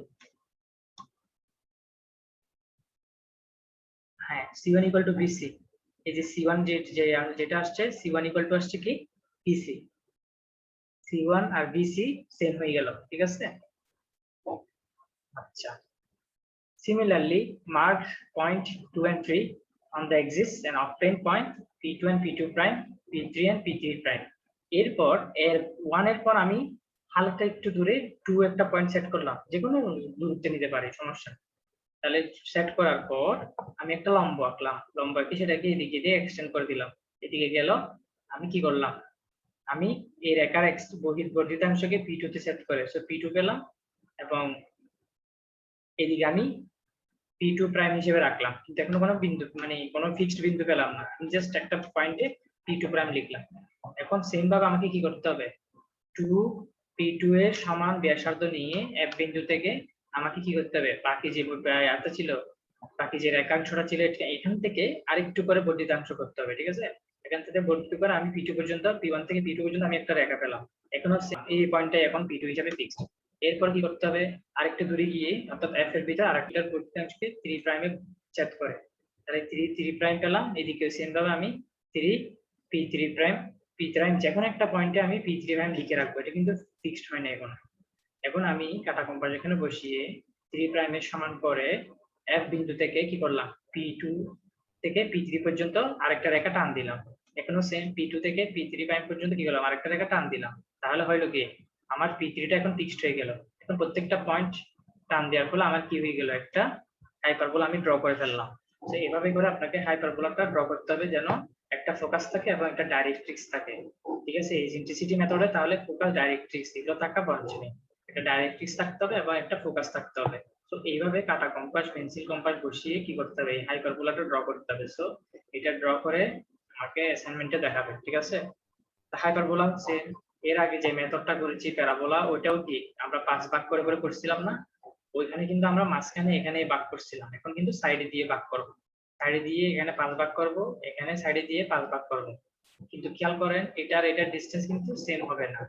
হ্যাঁ, C1 ইকুয়াল টু BC। এই যে C1 যেটা আসছে C1 ইকুয়াল টু আসছে কি? BC। C1 আর BC সেম হয়ে গেল, ঠিক আছে? আচ্ছা, similarly mark point 2 and 3 on the axis and obtain point P2 and P2 prime, P3 and P3 prime। এরপর এর 1 এর পর আমি হালকা একটু দূরে 2 একটা পয়েন্ট সেট করলাম, যে কোনো দূরত্বে নিতে পারি, সমস্যা নেই। তাহলে সেট করার পর আমি একটা লম্ব আঁকলাম, লম্ব এঁকে সেটাকে এদিকে দিয়ে এক্সটেন্ড করে দিলাম, এদিকে গেল। আমি কি করলাম? আমি এই রেখার বর্ধিতাংশকে P2 তে সেট করে P2 পেলাম, এবং এদিকে আমি P2 প্রাইম হিসেবে রাখলাম, কিন্তু এখন কোনো বিন্দু মানে কোনো ফিক্সড বিন্দু পেলাম না, জাস্ট একটা পয়েন্টে P2 প্রাইম লিখলাম। এখন সেম ভাবে আমাকে কি করতে হবে? 2 P2 এর সমান ব্যাসার্ধ নিয়ে এক বিন্দু থেকে আমাকে কি করতে হবে? বাকি যে আয়তা ছিল, বাকি যে রেখাংশটা ছিল এখান থেকে আরেকটু করে বর্ধিতাংশ করতে হবে, ঠিক আছে? এখান থেকে বর্ধিত করে আমি P2 পর্যন্ত, P1 থেকে P2 পর্যন্ত আমি একটা রেখা পেলাম। এখন হচ্ছে এই পয়েন্টটা এখন P2 হিসেবে ফিক্সড। এরপর কি করতে হবে? আরেকটু দূরে গিয়ে, অর্থাৎ F এর ভিতরে আরেকটার বর্ধিতাংশকে 3 প্রাইমে ছেদ করে, তাহলে 3 প্রাইম পেলাম। এদিকে সেম ভাবে আমি 3 P3 প্রাইম, P প্রাইম যে কোনো একটা পয়েন্টে আমি P3 প্রাইম লিখে রাখবো, এটা কিন্তু ফিক্সড হয় না এখন। এখন আমি কাটা কম্পাস এখানে বসিয়ে 3 প্রাইমের সমান করে F বিন্দু থেকে কি করলাম? P2 থেকে P3 পর্যন্ত আরেকটা রেখা টান দিলাম। এখনো সেম P2 থেকে P3 প্রাইম পর্যন্ত কি করলাম? আরেকটা রেখা টান দিলাম। তাহলে হইলো কি? আমার P3 টা এখন ফিক্সড হয়ে গেল। এখন প্রত্যেকটা পয়েন্ট টান দেওয়ার ফলে আমার কি হয়ে গেল? একটা হাইপারবোলা আমি ড্র করে ফেললাম। তো এইভাবে করে আপনাকে হাইপারবোলাটা ড্র করতে হবে যেন একটা ফোকাস থাকে এবং একটা ডাইরেক্ট্রিক্স থাকে, ঠিক আছে? ইসেন্ট্রিসিটি মেথডে তাহলে ফোকাস, ডাইরেক্ট্রিক্স এগুলো থাকা বাঞ্ছনীয়। একটা ডাইরেক্ট্রিক্স থাকতে হবে এবং একটা ফোকাস থাকতে হবে। তো এইভাবে কাটা কম্পাস, পেন্সিল কম্পাস বসিয়ে কি করতে হবে? এই হাইপারবোলাটা ড্র করতে হবে। সো এটা ড্র করে আমাকে অ্যাসাইনমেন্টে দেখাবে, ঠিক আছে? হাইপারবোলা হচ্ছে এর আগে যে মেথডটা করেছি প্যারাবোলা, ওইটাও কি আমরা 5 ভাগ করে করে করছিলাম না? ওইখানে কিন্তু আমরা মাঝখানে এখানে ভাগ করছিলাম, এখন কিন্তু সাইডে দিয়ে ভাগ করব। সাইডে দিয়ে এখানে 5 ভাগ করব, এখানে সাইডে দিয়ে 5 ভাগ করব। কিন্তু খেয়াল করেন এটার ডিসটেন্স কিন্তু সেম হবে না।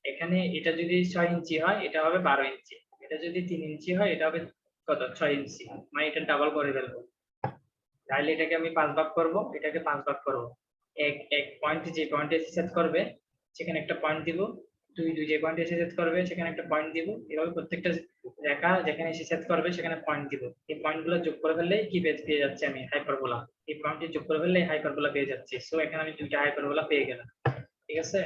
এখানে এটা যদি 6 ইঞ্চি হয় এটা হবে 12 ইঞ্চি, এটা যদি 3 ইঞ্চি হয় এটা হবে কত? 6 ইঞ্চি, মানে এটা ডাবল করে ফেলবো। তাহলে এটাকে আমি 5 ভাগ করব, এটাকে 5 ভাগ করব। এক পয়েন্টে যে পয়েন্টে এসে সেট করবে সেখানে একটা পয়েন্ট দিব, দুই যে পয়েন্টে এসে সেট করবে সেখানে একটা পয়েন্ট দিব। এভাবে প্রত্যেকটা রেখা যেখানে এসে সেট করবে সেখানে পয়েন্ট দিব। এই পয়েন্টগুলো যোগ করে ফেললে কি পেয়ে যাচ্ছে আমি? হাইপারবোলা। এই পয়েন্টে যোগ করে ফেললে হাইপারবোলা পেয়ে যাচ্ছি। সো এখানে আমি দুইটা হাইপারবোলা পেয়ে গেলাম, ঠিক আছে?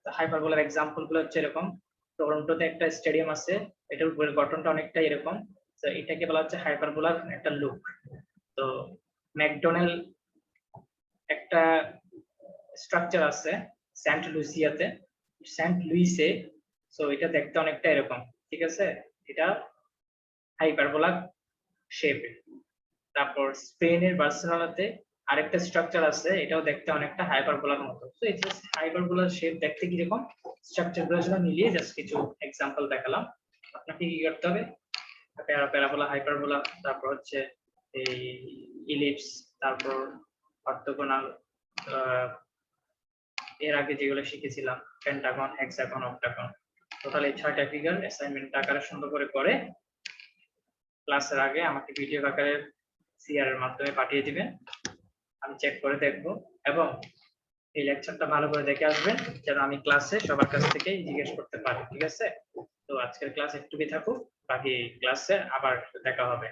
তো হাইপারবোলার এক্সাম্পল গুলো হচ্ছে এরকম। টরন্টোতে একটা স্টেডিয়াম আছে, এটার উপরের গঠনটা অনেকটা এরকম। তো এটাকে বলা হচ্ছে হাইপারবোলার একটা লুক। তো ম্যাকডোনাল্ড একটা স্ট্রাকচার আছে সেন্ট লুইসে। সো এটা দেখতে অনেকটা এরকম, ঠিক আছে? এটা হাইপারবোলা শেপ। তারপর স্পেনের বার্সেলোনাতে আরেকটা স্ট্রাকচার আছে, এটাও দেখতে অনেকটা হাইপারবোলার মতো। তো এই যে হাইপারবোলার শেপ দেখতে কিরকম, স্ট্রাকচার গুলো মিলিয়ে জাস্ট কিছু এক্সাম্পল দেখালাম। আপনাকে কি করতে হবে? প্যারাবোলা, হাইপারবোলা, তারপর হচ্ছে এই ইলিপস, তারপর অর্থোগোনাল, এর আগে যেগুলো শিখেছিলাম পেন্টাগন, হেক্সাগন, অক্টাগন, টোটাল এই 6টা ফিগার অ্যাসাইনমেন্ট আকারে সুন্দর করে ক্লাসের আগে আমাকে ভিডিও আকারে সিআর এর মাধ্যমে পাঠিয়ে দিবেন। আমি চেক করে দেখব এবং এই লেকচারটা ভালো করে দেখে আসবেন যেন আমি ক্লাসে সবার কাছ থেকে জিজ্ঞেস করতে পারি, ঠিক আছে? তো আজকের ক্লাস একটুকুই থাকুক, বাকি ক্লাসে আবার দেখা হবে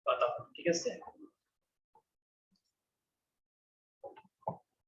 কথা, ঠিক আছে?